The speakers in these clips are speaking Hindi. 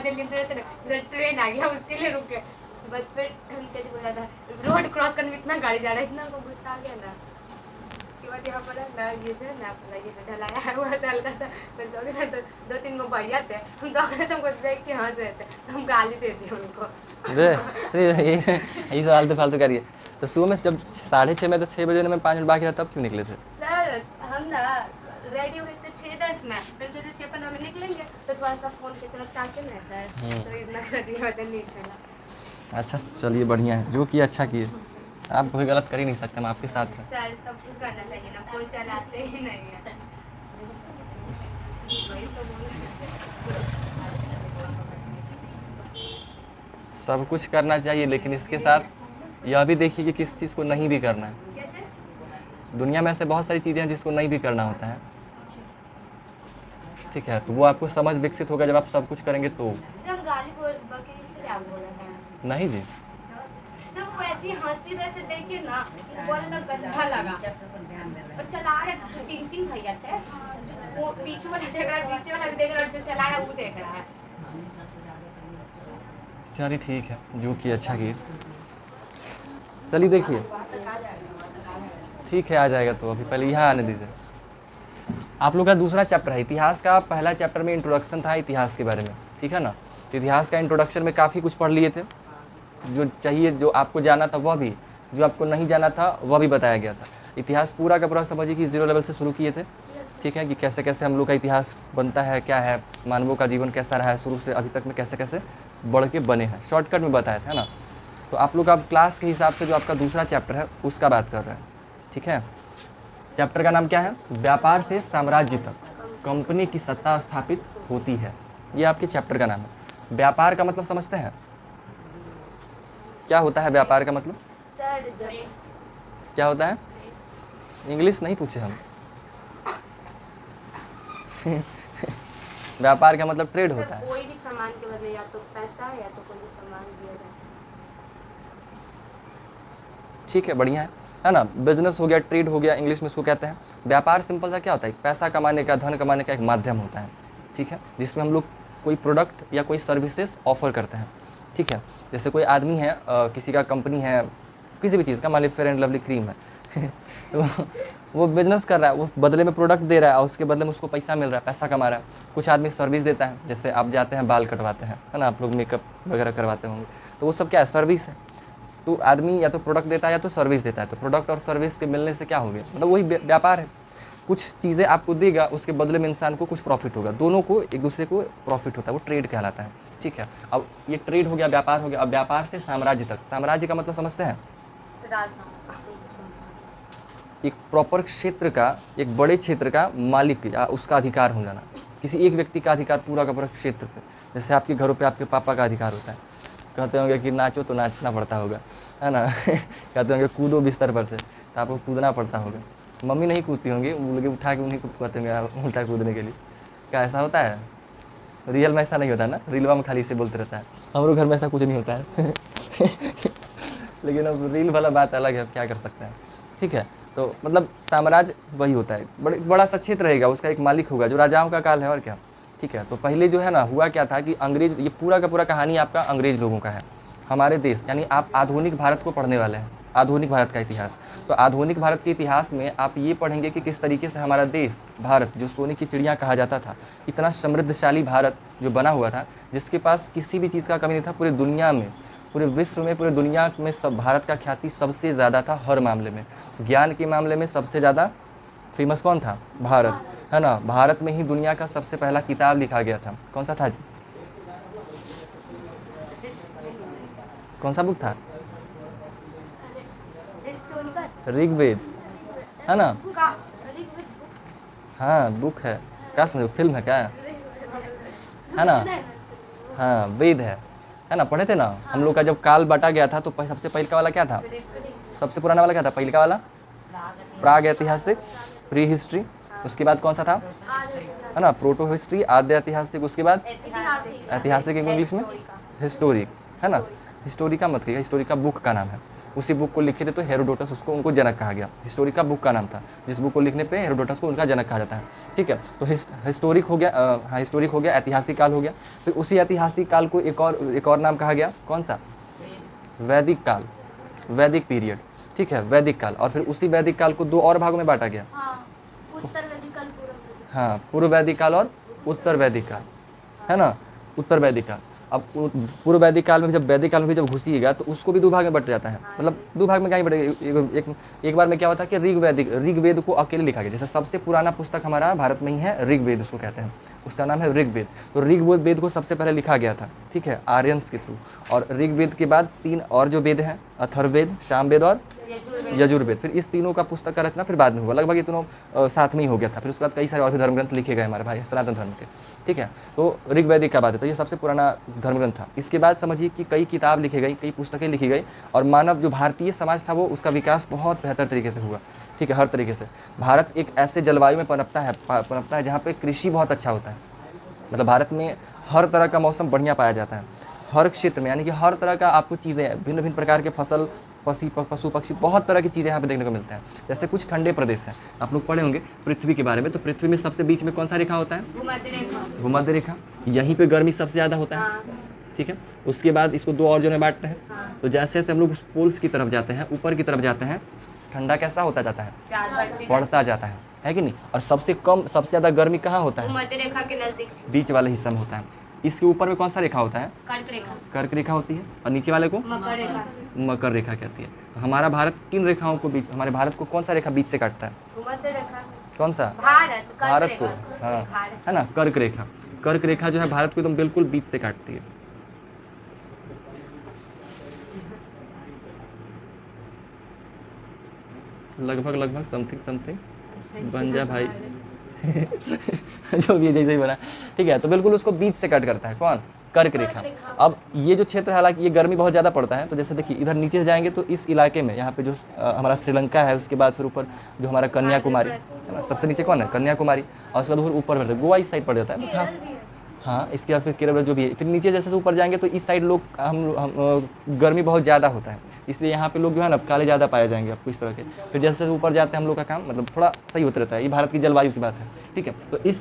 जल्दी से ना ट्रेन आ गया उसके लिए रुके। उसके बाद फिर हम कैसे बोला था रोड क्रॉस करने में इतना गाड़ी जा रहा है, इतना हमको गुस्सा आ गया ना। उसके बाद यहाँ पर ना ये जो है ना अपना ये जो ढलाया है हुआ था हल्का सा, फिर तो ना तो 2-3 गो भैया थे, हम दौड़े तो हमको देख के हंस रहे थे, तो हम गाली देते उनको। यही सब फालतू फालतू करिए। तो सुबह में जब 6:30 में, तो 6 बजे में 5 मिनट बाकी था, तब क्यों निकले थे? सर हम ना रेडी हो गए थे 6:10 में, फिर जो 6:15 में निकलेंगे तो थोड़ा सा फोन की तरफ ताके ना सर, तो इतना पता नहीं चला। अच्छा चलिए बढ़िया है, जो किया अच्छा किए। आप कोई गलत कर ही नहीं सकते, हम आपके साथ हैं। सर सब कुछ करना चाहिए ना, कोई चलाते ही नहीं है। वही तो सब कुछ करना चाहिए, लेकिन इसके साथ यह भी देखिए कि किस चीज़ को नहीं भी करना है। कैसे? दुनिया में ऐसे बहुत सारी चीज़ें हैं जिसको नहीं भी करना होता है, ठीक है? तो वो आपको समझ विकसित होगा जब आप सब कुछ करेंगे तो। हम गाली बके से आप बोल रहे हैं? नहीं जी, तो वो ऐसी हंसी रहे थे देखिए ना, बोले तो गंदा लगा। और चला रहे 3 भैया थे, वो पीछे वाला देख रहा है, पीछे वाला भी देख रहा है, जो चला रहा है वो देख रहा है। चलिए ठीक है, जो किए अच्छा किए। चलिए देखिए, ठीक है आ जाएगा, तो अभी पहले यहाँ आने दीजिए। आप लोग का दूसरा चैप्टर है इतिहास का। पहला चैप्टर में इंट्रोडक्शन था इतिहास के बारे में, ठीक है ना? तो इतिहास का इंट्रोडक्शन में काफ़ी कुछ पढ़ लिए थे, जो चाहिए, जो आपको जाना था वह भी, जो आपको नहीं जाना था वह भी बताया गया था। इतिहास पूरा का पूरा समझिए कि 0 लेवल से शुरू किए थे, ठीक है? कि कैसे कैसे हम लोग का इतिहास बनता है, क्या है, मानवों का जीवन कैसा रहा है शुरू से अभी तक में, कैसे कैसे बढ़ के बने हैं, शॉर्टकट में बताया था ना। तो आप लोग अब क्लास के हिसाब से जो आपका दूसरा चैप्टर है उसका बात कर रहे हैं, ठीक है? चैप्टर का नाम क्या है? व्यापार से साम्राज्य तक कंपनी की सत्ता स्थापित होती है। ये आपके चैप्टर का नाम है। व्यापार का मतलब समझते हैं? क्या होता है व्यापार का मतलब? सर क्या होता है? इंग्लिश नहीं पूछे हम। व्यापार का मतलब ट्रेड होता है। कोई भी सामान के बदले या तो पैसा या तो कोई भी सामान दिया जाए। ठीक है, बढ़िया है ना? बिजनेस हो गया, ट्रेड हो गया, इंग्लिश में इसको कहते हैं। व्यापार सिंपल सा क्या होता है? पैसा कमाने का, धन कमाने का एक माध्यम होता है, ठीक है? जिसमें हम लोग कोई प्रोडक्ट या कोई सर्विसेज ऑफर करते हैं, ठीक है? जैसे कोई आदमी है, किसी का कंपनी है, किसी भी चीज़ का, मान लीजिए फेयर एंड लवली क्रीम है तो वो बिजनेस कर रहा है, वो बदले में प्रोडक्ट दे रहा है और उसके बदले में उसको पैसा मिल रहा है, पैसा कमा रहा है। कुछ आदमी सर्विस देता है, जैसे आप जाते हैं बाल कटवाते हैं, है ना? आप लोग मेकअप वगैरह करवाते होंगे, तो वो सब क्या है? सर्विस है। तो आदमी या तो प्रोडक्ट देता है या तो सर्विस देता है, तो प्रोडक्ट और सर्विस के मिलने से क्या हो गया? मतलब वही व्यापार है। कुछ चीज़ें आपको देगा, उसके बदले में इंसान को कुछ प्रॉफिट होगा, दोनों को एक दूसरे को प्रॉफिट होता है, वो ट्रेड कहलाता है, ठीक है? अब ये ट्रेड हो गया, व्यापार हो गया। अब व्यापार से साम्राज्य तक, साम्राज्य का मतलब समझते हैं? एक प्रॉपर क्षेत्र का, एक बड़े क्षेत्र का मालिक या उसका अधिकार हो जाना, किसी एक व्यक्ति का अधिकार पूरा का पूरा क्षेत्र पे। जैसे आपके घरों पे आपके पापा का अधिकार होता है, कहते होंगे कि नाचो तो नाचना पड़ता होगा, है ना? कहते होंगे कूदो बिस्तर पर से, तो आपको कूदना पड़ता होगा। मम्मी नहीं कूदती होंगी, वो लोग उठा के उन्हीं को कहते होंगे उल्टा कूदने के लिए। क्या ऐसा होता है? रियल में ऐसा नहीं होता ना, रीलवा में खाली इसे बोलते रहता है। हमारे घर में ऐसा कुछ नहीं होता है लेकिन अब रील वाला बात अलग है, अब क्या कर सकते हैं, ठीक है? तो मतलब साम्राज्य वही होता है, बड़ा सा क्षेत्र रहेगा, उसका एक मालिक होगा, जो राजाओं का काल है, और क्या, ठीक है? तो पहले जो है ना, हुआ क्या था कि अंग्रेज, ये पूरा का पूरा कहानी आपका अंग्रेज लोगों का है। हमारे देश, यानी आप आधुनिक भारत को पढ़ने वाले हैं, आधुनिक भारत का इतिहास। तो आधुनिक भारत के इतिहास में आप ये पढ़ेंगे कि किस तरीके से हमारा देश भारत, जो सोने की चिड़िया कहा जाता था, इतना समृद्धशाली भारत जो बना हुआ था, जिसके पास किसी भी चीज़ का कमी नहीं था पूरी दुनिया में, पूरे विश्व में, पूरे दुनिया में सब भारत का ख्याति सबसे ज़्यादा था हर मामले में। ज्ञान के मामले में सबसे ज़्यादा फेमस कौन था? भारत, है ना? भारत में ही दुनिया का सबसे पहला किताब लिखा गया था, कौन सा था जी? कौन सा बुक था? ऋग्वेद, है ना? हाँ बुक है, क्या समझो फिल्म है क्या, है ना? हाँ वेद है ना? पढ़े थे ना हम लोग का, जब काल बांटा गया था तो सबसे पहले का वाला क्या था? सबसे पुराना वाला क्या था? पहले का वाला प्राग ऐतिहासिक, प्री हिस्ट्री। उसके बाद कौन सा था? है ना, प्रोटो हिस्ट्री, आद्य ऐतिहासिक। उसके बाद ऐतिहासिक, इंग्लिश में हिस्टोरिक, है ना? हिस्टोरिका मत कहिएगा, हिस्टोरिका बुक का नाम है। उसी बुक को लिखे थे तो हेरोडोटस, उसको उनको जनक कहा गया। हिस्टोरिका बुक का नाम था, जिस बुक को लिखने पे हेरोडोटस को उनका जनक कहा जाता है। ठीक है, तो हिस्टोरिक हो गया, हाँ हिस्टोरिक हो गया, ऐतिहासिक काल हो गया। फिर उसी ऐतिहासिक काल को एक और नाम कहा गया, कौन सा? वैदिक काल, वैदिक पीरियड। ठीक है, वैदिक काल। और फिर उसी वैदिक काल को दो और भागों में बांटा गया। हाँ, उत्तर वैदिक काल, पूर्व वैदिक काल। हाँ, पूर्व वैदिक काल और उत्तर वैदिक काल, है ना? उत्तर वैदिक काल। अब पूर्व वैदिक काल में जब वैदिक काल में भी जब घुसिएगा तो उसको भी दो भाग में बट जाता है। मतलब दो भाग में क्या ही बटेगा, एक बार में क्या होता है कि ऋग्वेद को अकेले लिखा गया। जैसे सबसे पुराना पुस्तक हमारा भारत में ही है, ऋग्वेद उसको कहते हैं, उसका नाम है ऋग्वेद। तो ऋग्वेद को सबसे पहले लिखा गया था, ठीक है, आर्यंस के थ्रू। और ऋग्वेद के बाद 3 और जो वेद हैं, अथर्ववेद, सामवेद और यजुर्वेद। फिर इस तीनों का पुस्तक का रचना फिर बाद में हुआ, लगभग ये तीनों साथ में ही हो गया था। फिर उसके बाद कई सारे और भी धर्म ग्रंथ लिखे गए हमारे भाई सनातन धर्म के। ठीक है, तो ऋग्वैदिक का बात है, तो ये सबसे पुराना धर्म ग्रंथ था। इसके बाद समझिए कि कई किताब लिखी गई, कई पुस्तकें लिखी गई, और मानव जो भारतीय समाज था वो उसका विकास बहुत बेहतर तरीके से हुआ। ठीक है, हर तरीके से। भारत एक ऐसे जलवायु में पनपता है जहाँ पे कृषि बहुत अच्छा होता है। मतलब भारत में हर तरह का मौसम बढ़िया पाया जाता है, हर क्षेत्र में, यानी कि हर तरह का आपको चीज़ें, भिन्न भिन्न प्रकार के फसल, पशु पक्षी, बहुत तरह की चीज़ें यहाँ पे देखने को मिलते हैं। जैसे कुछ ठंडे प्रदेश हैं, आप लोग पढ़े होंगे पृथ्वी के बारे में, तो पृथ्वी में सबसे बीच में कौन सा रेखा होता है? भूमध्य रेखा। भूमध्य रेखा। यहीं पे गर्मी सबसे ज़्यादा होता है। हाँ, ठीक है, उसके बाद इसको दो और जोन में बांटते हैं। हाँ। तो जैसे जैसे हम लोग उस पोल्स की तरफ जाते हैं, ऊपर की तरफ जाते हैं, ठंडा कैसा होता जाता है? बढ़ता जाता है कि नहीं? और सबसे ज़्यादा गर्मी कहाँ होता है? भूमध्य रेखा के नजदीक, बीच वाले हिस्सा में होता है। इसके ऊपर में कौन सा रेखा होता है? कर्क रेखा। कर्क रेखा होती है। और नीचे वाले को मकर रेखा। मकर रेखा कहती है। तो हमारा भारत किन रेखाओं को बीच, हमारे भारत को कौन सा रेखा बीच से काटता है? भूमध्य रेखा। कौन सा? भारत को, हाँ, है ना, कर्क रेखा। कर्क रेखा जो है भारत को एकदम बिल्कुल बीच से काटती है। लगभग समथिंग बन जा भाई जो भी है, जैसे ही बना। ठीक है, तो बिल्कुल उसको बीच से कट करता है, कौन? कर्क रेखा। अब ये जो क्षेत्र, हालांकि ये गर्मी बहुत ज़्यादा पड़ता है, तो जैसे देखिए इधर नीचे से जाएंगे तो इस इलाके में, यहाँ पे जो हमारा श्रीलंका है, उसके बाद फिर ऊपर जो हमारा कन्याकुमारी है ना, सबसे नीचे कौन है? कन्याकुमारी। और उसके बाद ऊपर गोवा इस साइड पड़ जाता है। हाँ हाँ, इसके बाद फिर केरल जो भी है। फिर नीचे जैसे से ऊपर जाएंगे तो इस साइड लोग हम गर्मी बहुत ज़्यादा होता है, इसलिए यहाँ पे लोग जो है ना काले ज़्यादा पाए जाएंगे आपको इस तरह के। फिर जैसे जैसे ऊपर जाते हैं हम लोग का काम मतलब थोड़ा सही होता रहता है, ये भारत की जलवायु की बात है। ठीक है, तो ये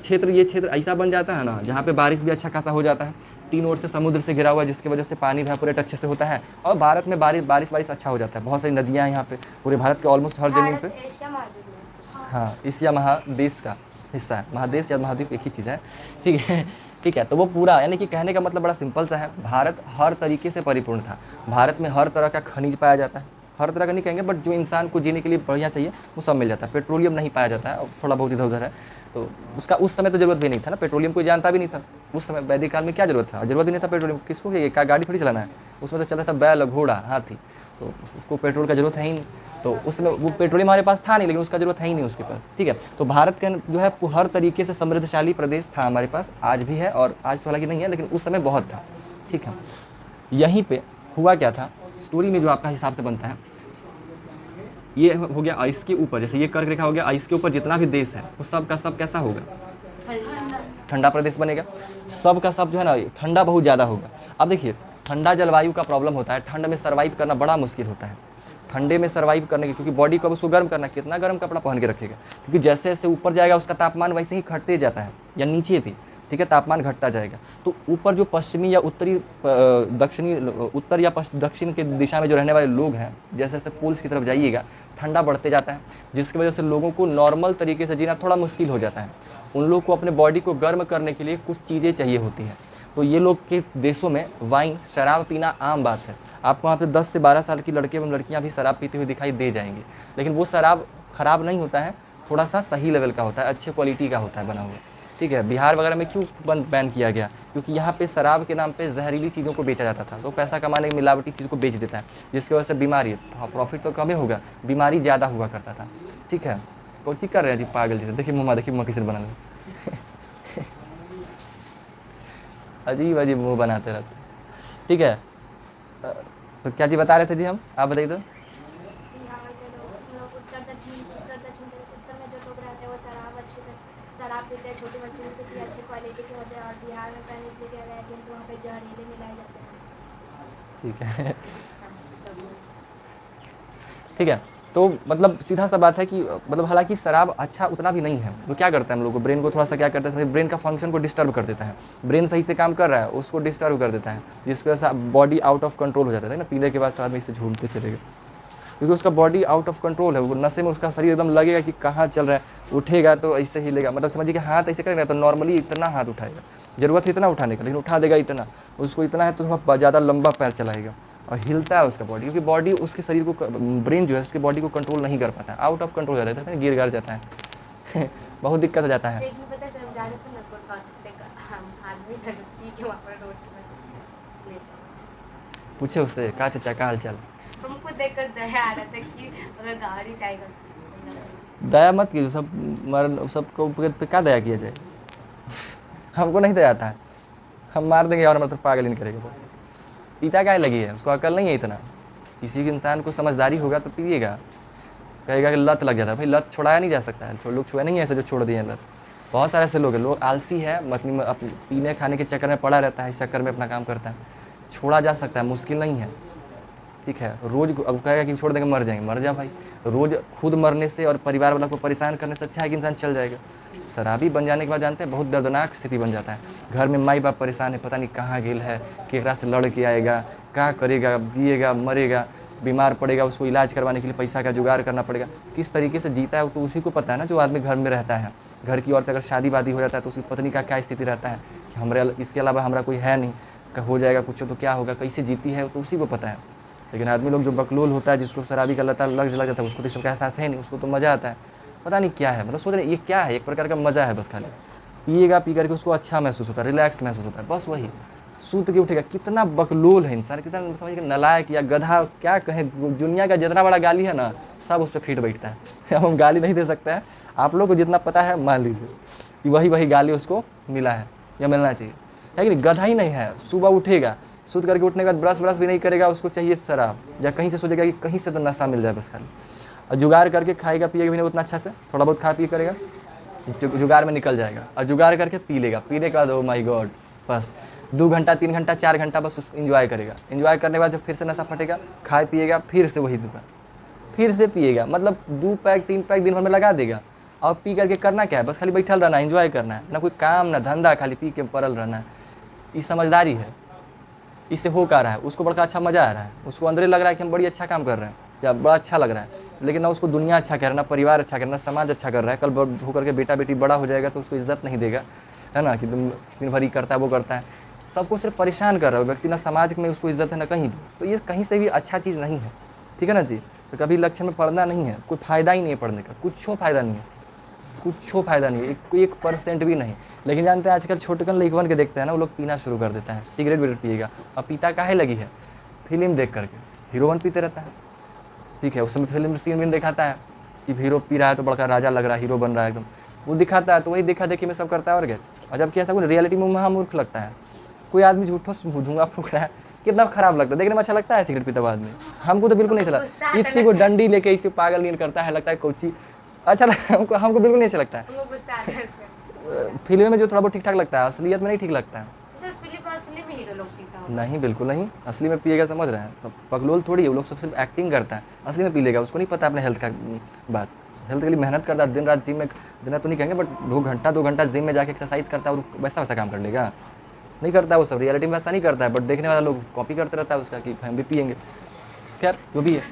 क्षेत्र ऐसा बन जाता है ना जहाँ पे बारिश भी अच्छा खासा हो जाता है, 3 ओर से समुद्र से घिरा हुआ है, जिसकी वजह से पानी इवेपोरेट अच्छे से होता है, और भारत में बारिश अच्छा हो जाता है। बहुत सारी नदियाँ हैं यहाँ पे, पूरे भारत के ऑलमोस्ट हर जमीन पे। एशिया महाद्वीप में। हाँ, एशिया महादेश का हिस्सा है। महादेश या महाद्वीप एक ही चीज़ है। ठीक है, ठीक है, तो वो पूरा, यानी कि कहने का मतलब बड़ा सिंपल सा है, भारत हर तरीके से परिपूर्ण था। भारत में हर तरह का खनिज पाया जाता है, हर तरह का नहीं कहेंगे, बट जो इंसान को जीने के लिए बढ़िया चाहिए वो सब मिल जाता है। पेट्रोलियम नहीं पाया जाता है, और थोड़ा बहुत इधर उधर है, तो उसका उस समय तो ज़रूरत भी नहीं था ना, पेट्रोलियम कोई जानता भी नहीं था उस समय। वैदिक काल में क्या जरूरत था? जरूरत ही नहीं था पेट्रोलियम, किसको क्या गाड़ी थोड़ी चलाना है, उसमें तो चलता था बैल, घोड़ा, हाथी, तो उसको पेट्रोल का जरूरत है ही नहीं। तो उसमें वो पेट्रोलियम हमारे पास था नहीं, लेकिन उसका जरूरत है ही नहीं उसके पास। ठीक है, तो भारत का जो है हर तरीके से समृद्धशाली प्रदेश था हमारे पास, आज भी है, और आज तो हालांकि नहीं है, लेकिन उस समय बहुत था। ठीक है, यहीं पे हुआ क्या था, स्टोरी में जो आपका हिसाब से बनता है, ये हो गया आइस के ऊपर, जैसे ये कर्क रेखा हो गया, आइस के ऊपर जितना भी देश है वो सब का सब कैसा होगा? ठंडा प्रदेश बनेगा। सब का सब जो है ना ठंडा बहुत ज़्यादा होगा। अब देखिए, ठंडा जलवायु का प्रॉब्लम होता है, ठंड में सर्वाइव करना बड़ा मुश्किल होता है। ठंडे में सर्वाइव करने के, क्योंकि बॉडी को अब उसको गर्म करना, कितना गर्म कपड़ा पहन के रखेगा, क्योंकि जैसे जैसे ऊपर जाएगा उसका तापमान वैसे ही घटते जाता है, या नीचे भी। ठीक है, तापमान घटता जाएगा। तो ऊपर जो पश्चिमी या उत्तरी दक्षिणी, उत्तर या दक्षिण के दिशा में जो रहने वाले लोग हैं, जैसे जैसे पोल्स की तरफ जाइएगा ठंडा बढ़ते जाता है, जिसकी वजह से लोगों को नॉर्मल तरीके से जीना थोड़ा मुश्किल हो जाता है। उन लोग को अपने बॉडी को गर्म करने के लिए कुछ चीज़ें चाहिए होती हैं। तो ये लोग के देशों में वाइन, शराब पीना आम बात है। आपको वहाँ पे 10 से 12 साल की लड़के एवं लड़कियाँ भी शराब पीते हुए दिखाई दे जाएंगे, लेकिन वो शराब खराब नहीं होता है, थोड़ा सा सही लेवल का होता है, अच्छे क्वालिटी का होता है बना हुआ। ठीक है, बिहार वगैरह में क्यों बैन किया गया? क्योंकि यहाँ पे शराब के नाम पे जहरीली चीज़ों को बेचा जाता था, तो पैसा कमाने की मिलावटी चीज़ को बेच देता है, जिसकी वजह से बीमारी, प्रॉफिट तो कम ही होगा, बीमारी ज़्यादा हुआ करता था। ठीक है, कौन चीज़ कर रहे हैं जी पागल जी? देखिए मुँह, देखिए मुँह किसी बना ले अजीब अजीब मुँह बनाते रहते। ठीक है, तो क्या जी बता रहे थे जी हम, आप बताइए तो। बिहार के लोग उत्तर दक्षिण उत्तर में जो लोग रहते हैं वो शराब पीते हैं, छोटी मछली कितनी अच्छी क्वालिटी के होते हैं, और बिहार में पहले इसलिए किया गया है कि वहाँ पे जहरीले मिलाए जाते हैं। ठीक है। हाँ, सब ठीक है, तो मतलब सीधा सा बात है कि मतलब हालांकि शराब अच्छा उतना भी नहीं है। वो क्या करता है हम लोग को, ब्रेन को थोड़ा सा क्या करता है, ब्रेन का फंक्शन को डिस्टर्ब कर देता है। ब्रेन सही से काम कर रहा है उसको डिस्टर्ब कर देता है, जिसकी वजह से बॉडी आउट ऑफ कंट्रोल हो जाता है ना। पीने के बाद आदमी से झूमते चलेगा क्योंकि उसका बॉडी आउट ऑफ कंट्रोल है, वो नशे में उसका शरीर एकदम लगेगा कि कहाँ चल रहा है। उठेगा तो ऐसे हिलेगा, मतलब समझिए कि हाथ ऐसे करेगा तो नॉर्मली इतना हाथ उठाएगा, ज़रूरत है इतना उठाने का, लेकिन उठा देगा इतना। उसको इतना है तो थोड़ा ज़्यादा लंबा पैर चलाएगा और हिलता है उसका बॉडी, क्योंकि बॉडी उसके शरीर को, ब्रेन जो है उसके बॉडी को कंट्रोल नहीं कर पाता है, आउट ऑफ कंट्रोल हो जाता है, गिर गिर जाता है। बहुत दिक्कत हो जाता है। लेकिन पता है सर, हम जा रहे थे ना कोटवा का, हम आदमी था जो पी के वहाँ पर रोड पे बस ले पूछे उससे, कहा चाचा का हाल चाल। हमको देखकर दया आ रहा था कि अगर गाड़ी से आएगा दया मत कीजिए, सब मर सबको पे क्या दया किया जाए। हमको नहीं दया आता है, हम मार देंगे और मतलब पागल ही नहीं करेगा। पीता क्या लगी है, उसको अकल नहीं है इतना। किसी के इंसान को समझदारी होगा तो पिएगा, कहेगा कि लत लग जाता है। भाई लत छुड़ाया नहीं जा सकता है, लोग छुए नहीं है ऐसे जो छोड़ दिए हैं लत। बहुत सारे ऐसे लोग हैं, लोग आलसी है, मतलब पीने खाने के चक्कर में पड़ा रहता है, इस चक्कर में अपना काम करता है। छोड़ा जा सकता है, मुश्किल नहीं है। ठीक है, रोज़ अब कहेगा कि छोड़ देंगे मर जाएंगे, मर जा भाई। रोज़ खुद मरने से और परिवार वाला को परेशान करने से अच्छा है कि इंसान चल जाएगा। शराबी बन जाने के बाद जानते हैं बहुत दर्दनाक स्थिति बन जाता है। घर में माई बाप परेशान है, पता नहीं कहाँ गेल है, केकरा से लड़ के आएगा, क्या करेगा, जिएगा मरेगा, बीमार पड़ेगा, उसको इलाज करवाने के लिए पैसा का जुगाड़ करना पड़ेगा। किस तरीके से जीता है वो तो उसी को पता है ना, जो आदमी घर में रहता है। घर की औरत अगर शादी वादी हो जाता है तो उसकी पत्नी का क्या स्थिति रहता है कि हमारे इसके अलावा हमारा कोई है नहीं, हो जाएगा कुछ तो क्या होगा, कैसे जीती है तो उसी को पता है। लेकिन आदमी लोग जो बकलोल होता है, जिसको शराबी का लता लग जाता है, उसको तो इसका एहसास है नहीं, उसको तो मज़ा आता है। पता नहीं क्या है, मतलब सोच रहे ये क्या है, एक प्रकार का मज़ा है बस। खाली पिएगा, पी करके उसको अच्छा महसूस होता है, रिलैक्स महसूस होता है, बस वही। सूत के उठेगा। कितना बकलोल है इंसान, कितना समझ के नलायक या गधा क्या कहें, दुनिया का जितना बड़ा गाली है ना सब उस पर फिट बैठता है। अब हम गाली नहीं दे सकते हैं, आप लोग को जितना पता है मान लीजिए कि वही गाली उसको मिला है या मिलना चाहिए, है कि नहीं। गधा ही नहीं है, सुबह उठेगा, सूत करके उठने के बाद ब्रश भी नहीं करेगा, उसको चाहिए शराब, या कहीं से सोचेगा कि कहीं से तो नशा मिल जाए बस खाली। और जुगाड़ करके खाएगा पिएगा भी नहीं उतना अच्छा से, थोड़ा बहुत खा पी करेगा, जुगाड़ में निकल जाएगा और जुगाड़ करके पी लेगा। पीने के बाद ओ माई गॉड, बस 2 घंटा 3 घंटा 4 घंटा बस उस इंजॉय करेगा। इंजॉय करने के बाद जब फिर से नशा फटेगा, खाए पिएगा, फिर से वही दुकान, फिर से पिएगा। मतलब 2 पैक 3 पैक दिन भर में लगा देगा। और पी करके करना क्या है, बस खाली बैठल रहना है, इंजॉय करना है, ना कोई काम ना धंधा, खाली पी के पड़ल रहना है। ये समझदारी है, इससे हो क्या रहा है, उसको बड़ा अच्छा मज़ा आ रहा है, उसको अंदर लग रहा है कि हम बड़ी अच्छा काम कर रहे हैं या बड़ा अच्छा लग रहा है। लेकिन ना उसको दुनिया अच्छा कर रहा है, ना परिवार अच्छा कर रहा है, ना समाज अच्छा कर रहा है। कल होकर के बेटा बेटी बड़ा हो जाएगा तो उसको इज्जत नहीं देगा, है ना, कि दिन भर ही करता है वो करता है, सबको सिर्फ परेशान कर रहा है व्यक्ति, ना समाज में उसको इज्जत है ना कहीं भी। तो ये कहीं से भी अच्छा चीज़ नहीं है, ठीक है ना जी। तो कभी लक्ष्य में पढ़ना नहीं है, कोई फ़ायदा ही नहीं है पढ़ने का, कुछ फ़ायदा नहीं है, कुछ फ़ायदा नहीं है, 1% भी नहीं। लेकिन जानते हैं आजकल छोटकन लड़कन के देखते हैं ना, वो लोग पीना शुरू कर देता है, सिगरेट विगरेट पिएगा। अब पीता काहे लगी है, फिल्म देख करके हीरोइन पीते रहता है, ठीक है। उस समय फिल्म सीन में दिखाता है कि हीरो पी रहा है तो बड़का राजा लग रहा है, हीरो बन रहा है एकदम, वो दिखाता है, तो वही देखा देखी में सब करता है और क्या। और जबकि ऐसा कोई रियलिटी में महामूर्ख लगता है। कोई आदमी झूठो धुआं फूक रहा है, कितना खराब लगता है, देखने में अच्छा लगता है सिगरेट पीता हुआ आदमी। हमको तो बिल्कुल नहीं चला, इतनी को डंडी लेके इसे पागल नहीं करता है, लगता है कोची अच्छा हमको बिल्कुल नहीं अच्छा लगता है। हमको गुस्सा आता है इसमें। फिल्म में जो थोड़ा बहुत ठीक ठाक लगता है, असलियत में नहीं ठीक लगता है। सर फिल्म असली में हीरो लोग पीता होगा। नहीं बिल्कुल नहीं, असली में पिएगा, समझ रहे हैं, सब पगलोल थोड़ी है, वो लोग सब सिर्फ एक्टिंग करता है। असली में पी लेगा, उसको नहीं पता अपने हेल्थ का बात। हेल्थ के लिए मेहनत करता है, दिन रात जिम में, दिन रात तो नहीं कहेंगे बट 2 घंटा जिम में जाके एक्सरसाइज करता है और वैसा काम कर लेगा, नहीं करता वो सब। रियलिटी में वैसा नहीं करता है, बट देखने वाला लोग कॉपी करते रहता है उसका कि हम भी पियेंगे। खैर जो भी है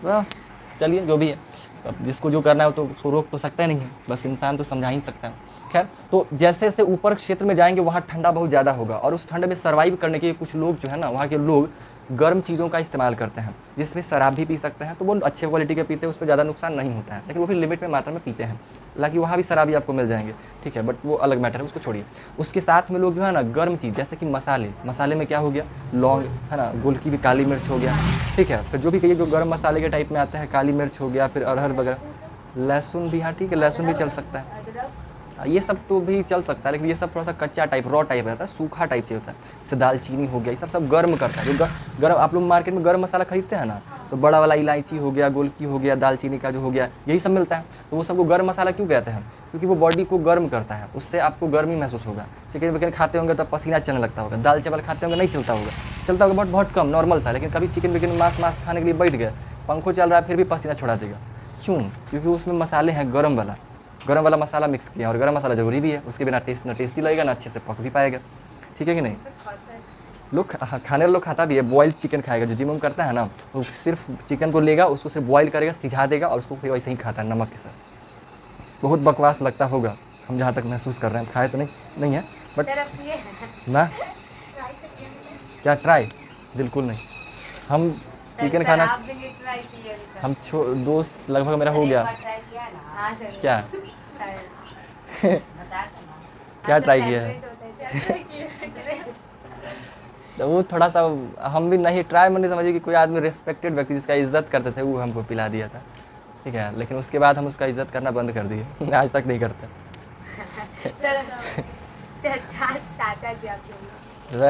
तो चलिए जो भी है, अब जिसको जो करना है तो उसको रोक तो सकता ही नहीं है, बस इंसान तो समझा ही सकता है। खैर तो जैसे जैसे ऊपर क्षेत्र में जाएंगे वहाँ ठंडा बहुत ज़्यादा होगा, और उस ठंड में सर्वाइव करने के लिए कुछ लोग जो है ना, वहाँ के लोग गर्म चीज़ों का इस्तेमाल करते हैं, जिसमें शराब भी पी सकते हैं। तो वो अच्छे क्वालिटी के पीते हैं, उस पर ज़्यादा नुकसान नहीं होता है, लेकिन वो भी लिमिट में मात्रा में पीते हैं। हालांकि वहाँ भी शराबी आपको मिल जाएंगे, ठीक है, बट वो अलग मैटर है, उसको छोड़िए। उसके साथ में लोग जो है ना गर्म चीज़, जैसे कि मसाले में क्या हो गया, लौंग है ना, गोलकी भी, काली मिर्च हो गया, ठीक है, फिर जो भी कहिए जो गर्म मसाले के टाइप में आता है, काली मिर्च हो गया, फिर अरहर वगैरह, लहसुन भी, हाँ ठीक है, लहसुन भी चल सकता है, अदरक, ये सब तो भी चल सकता है, लेकिन ये सब थोड़ा सा कच्चा टाइप, रॉ टाइप रहता है, सूखा टाइप चाहिए होता है। जैसे दालचीनी हो गया, ये सब गर्म करता है। जो गर्म, आप लोग मार्केट में गर्म मसाला खरीदते हैं ना, तो बड़ा वाला इलायची हो गया, गोलकी हो गया, दालचीनी का जो हो गया, यही सब मिलता है। तो वो सबको गर्म मसाला क्यों कहते हैं? क्योंकि वो बॉडी को गर्म करता है, उससे आपको गर्मी महसूस होगा। चिकन विकन खाते होंगे तो पसीना चलने लगता होगा, दाल चावल खाते होंगे नहीं चलता होगा, चलता होगा बहुत बहुत कम, नॉर्मल सा। लेकिन कभी चिकन विकन मांस खाने के लिए बैठ गए, पंखो चल रहा है फिर भी पसीना छोड़ा देगा। क्यों? क्योंकि उसमें मसाले हैं गरम वाला मसाला मिक्स किया, और गरम मसाला ज़रूरी भी है, उसके बिना टेस्ट ना टेस्टी लगेगा ना अच्छे से पक भी पाएगा। ठीक है कि नहीं? लोग खाने वाला लोग खाता भी है, बॉइल्ड चिकन खाएगा। जो जिम करता है ना, वो सिर्फ चिकन को लेगा, उसको सिर्फ बॉइल करेगा, सिझा देगा और उसको फिर वैसे ही खाता है नमक के साथ। बहुत बकवास लगता होगा, हम जहाँ तक महसूस कर रहे हैं, खाए तो नहीं है बट तरफ ये है। ना ट्राई करिए। क्या ट्राई? बिल्कुल नहीं। हम चिकन खाना, आप भी नहीं ट्राई किए अभी तक? हम दोस्त लगभग मेरा हो गया। ट्राई किया ना? हाँ सर। क्या सर बता दो ना। क्या ट्राई किया है? तो वो थोड़ा सा हम भी नहीं ट्राई, मैंने समझिए कि कोई आदमी रेस्पेक्टेड व्यक्ति जिसका इज्जत करते थे वो हमको पिला दिया था। ठीक है, लेकिन उसके बाद हम उसका इज्जत करना बंद कर दिए। आज तक नहीं करते। सर चाचा जी आप लोग।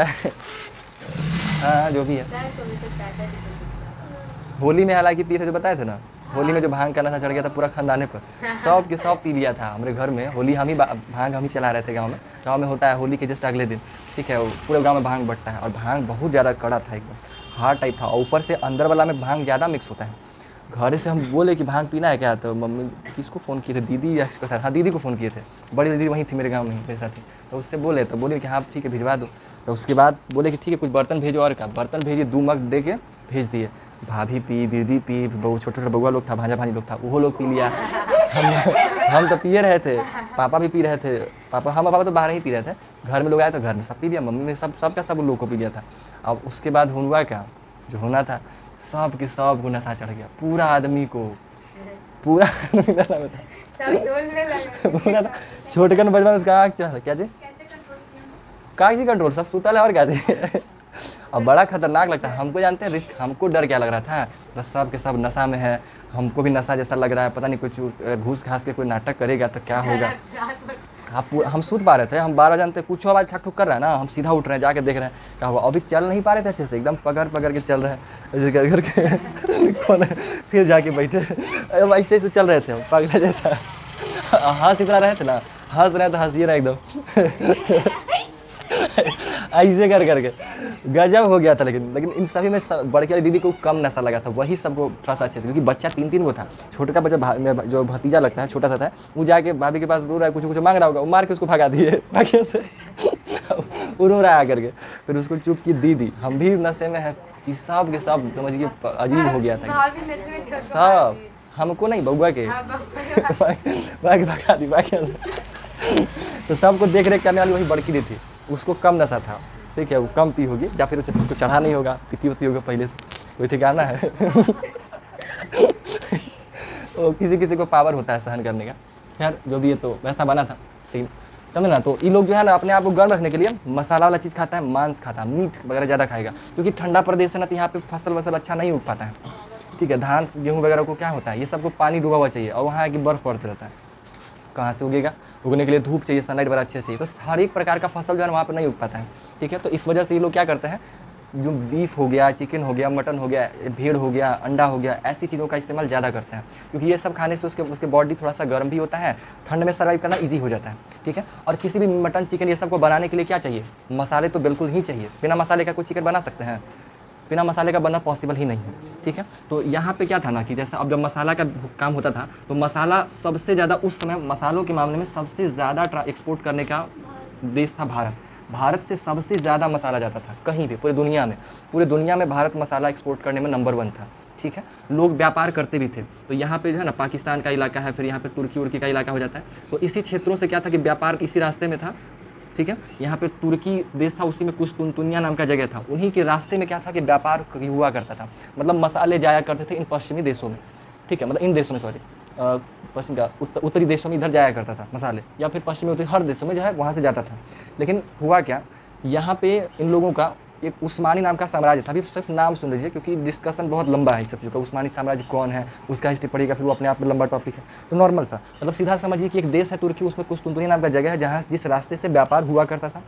हाँ जो भी है। सर तुम्हें तो चाचा जी को दिखता होली में हालांकि पिए थे, जो बताए थे ना, होली में जो भांग का नशा चढ़ गया था पूरा खानदाने पर, सब के सब पी लिया था हमारे घर में। होली हम ही भांग हम ही चला रहे थे गांव में होता है होली के जस्ट अगले दिन। ठीक है, वो पूरे गांव में भांग बटता है, और भांग बहुत ज़्यादा कड़ा था, एकदम हार्ड टाइप था, और ऊपर से अंदर वाला में भांग ज़्यादा मिक्स होता है। घर से हम बोले कि भांग पीना है क्या, तो मम्मी किसको फ़ोन किए थे, दीदी या किसको साथ, हाँ दीदी को फ़ोन किए थे, बड़ी दीदी वहीं थी मेरे गाँव में ही मेरे साथ ही। तो उससे बोले, तो बोले कि हाँ ठीक है भिजवा दो। तो उसके बाद बोले कि ठीक है कुछ बर्तन भेजो, और क्या बर्तन भेजिए, 2 मग दे के भेज दिए। भाभी पी, दीदी पी, छोटे छोटे बउआ लोग था, भांजा भांजी लोग था, वो लोग पी लिया। हम तो पिए रहे थे, पापा भी पी रहे थे, पापा तो बाहर ही पी रहे थे। घर में लोग आए तो घर में सब पी लिया, मम्मी ने सब लोग को पी लिया था। अब उसके बाद हुआ क्या, जो होना था, सब के सब को नशा चढ़ गया, पूरा आदमी को, पूरा आदमी नशा में था। सब डोलने लगे। पूरा छोटकन बचपन उसका आँख चढ़ा था। क्या जी? कैसे कंट्रोल किया? कागजी कंट्रोल, सब सुतल है और क्या जी। अब बड़ा खतरनाक लगता है हमको, जानते हैं रिस्क, हमको डर क्या लग रहा था, बस सब के सब नशा में है, हमको भी नशा जैसा लग रहा है, पता नहीं कुछ घूस घास के कोई नाटक करेगा तो क्या होगा। हम सूत पा रहे थे, हम 12 जानते, कुछ आवाज़ ठक ठुक कर रहा है ना, हम सीधा उठ रहे हैं, जाके देख रहे हैं क्या हुआ। अभी चल नहीं पा रहे थे अच्छे से, एकदम पकड़ के चल रहे हैं, ऐसे कर करके फिर जाके बैठे, ऐसे ऐसे चल रहे थे हम पागल जैसा। हंस इतना रहे थे ना, हंस रहे तो हंसिए ना एकदम। ऐसे कर करके गजब हो गया था। लेकिन इन सभी में बड़की वाली दीदी को कम नशा लगा था, वही सबको थोड़ा सा अच्छे से, क्योंकि बच्चा 3 वो था। छोटे का बच्चा जो भतीजा लगता है, छोटा सा था, वो जाके भाभी के पास रो रहा है, कुछ मांग रहा होगा, वो मार के उसको भगा दिए बाकी से। वो रो रहा है आकर के, फिर उसको चुप की दीदी। हम भी नशे में है कि सब के सब समझिए अजीब हो गया था भाभी नशे में थे, उसको सब, मार दी। हमको नहीं बउआ के हाँ, बउआ बाकी भगा दी बाकी। तो सबको देख रेख करने वाली वही बड़की दी थी, उसको कम नशा था। ठीक है, वो कम पी होगी, या फिर उसे उसको चढ़ा नहीं होगा, पीती होती होगा पहले से, कोई ठिकाना है। तो किसी को पावर होता है सहन करने का। खैर जो भी है, तो वैसा बना था सीन, समझ ना। तो ये लोग जो है ना, अपने आप को गर्म रखने के लिए मसाला वाला चीज़ खाता है, मांस खाता है, मीट वगैरह ज़्यादा खाएगा, क्योंकि ठंडा प्रदेश है ना, तो यहाँ पे फसल अच्छा नहीं उग पाता है। ठीक है, धान गेहूँ वगैरह को क्या होता है, ये सबको पानी डूबा हुआ चाहिए, और वहाँ की बर्फ़ पड़ता रहता है, कहाँ से उगेगा, उगने के लिए धूप चाहिए, सनलाइट बड़ा अच्छे चाहिए, तो हर एक प्रकार का फसल जो है वहाँ पर नहीं उग पाता है। ठीक है, तो इस वजह से ये लोग क्या करते हैं, जो बीफ हो गया, चिकन हो गया, मटन हो गया, भेड़ हो गया, अंडा हो गया, ऐसी चीज़ों का इस्तेमाल ज़्यादा करते हैं, क्योंकि ये सब खाने से उसके बॉडी थोड़ा सा गर्म भी होता है, ठंड में सर्वाइव करना ईजी हो जाता है। ठीक है, और किसी भी मटन चिकन ये सब को बनाने के लिए क्या चाहिए, मसाले तो बिल्कुल ही चाहिए। बिना मसाले का कोई चिकन बना सकते हैं? बिना मसाले का बनना पॉसिबल ही नहीं है। ठीक है, तो यहाँ पे क्या था ना कि जैसे अब जब मसाला का काम होता था, तो मसाला सबसे ज़्यादा उस समय मसालों के मामले में सबसे ज़्यादा एक्सपोर्ट करने का देश था भारत। भारत से सबसे ज़्यादा मसाला जाता था कहीं भी, पूरे दुनिया में भारत मसाला एक्सपोर्ट करने में नंबर 1 था। ठीक है, लोग व्यापार करते भी थे। तो यहाँ पे जो है ना, पाकिस्तान का इलाका है, फिर यहाँ पे तुर्की उर्की का इलाका हो जाता है, तो इसी क्षेत्रों से क्या था कि व्यापार इसी रास्ते में था। ठीक है, यहाँ पे तुर्की देश था, उसी में कुस्तुनतुनिया नाम का जगह था, उन्हीं के रास्ते में क्या था कि व्यापार हुआ करता था, मतलब मसाले जाया करते थे इन पश्चिमी देशों में। ठीक है, मतलब इन देशों में, सॉरी पश्चिम का उत्तरी देशों में इधर जाया करता था मसाले, या फिर पश्चिमी उत्तरी हर देशों में जो है वहाँ से जाता था। लेकिन हुआ क्या, यहाँ पे इन लोगों का एक उस्मानी नाम का साम्राज्य था। अभी सिर्फ नाम सुन लीजिए क्योंकि डिस्कशन बहुत लंबा है इस सब चीज़ का। उस्मानी साम्राज्य कौन है, उसका हिस्ट्री पढ़िएगा, फिर वो अपने आप में लंबा टॉपिक है। तो नॉर्मल सा मतलब सीधा समझिए कि एक देश है तुर्की, उसमें कुस्तुनतुनी नाम का जगह है जहाँ जिस रास्ते से व्यापार हुआ करता था,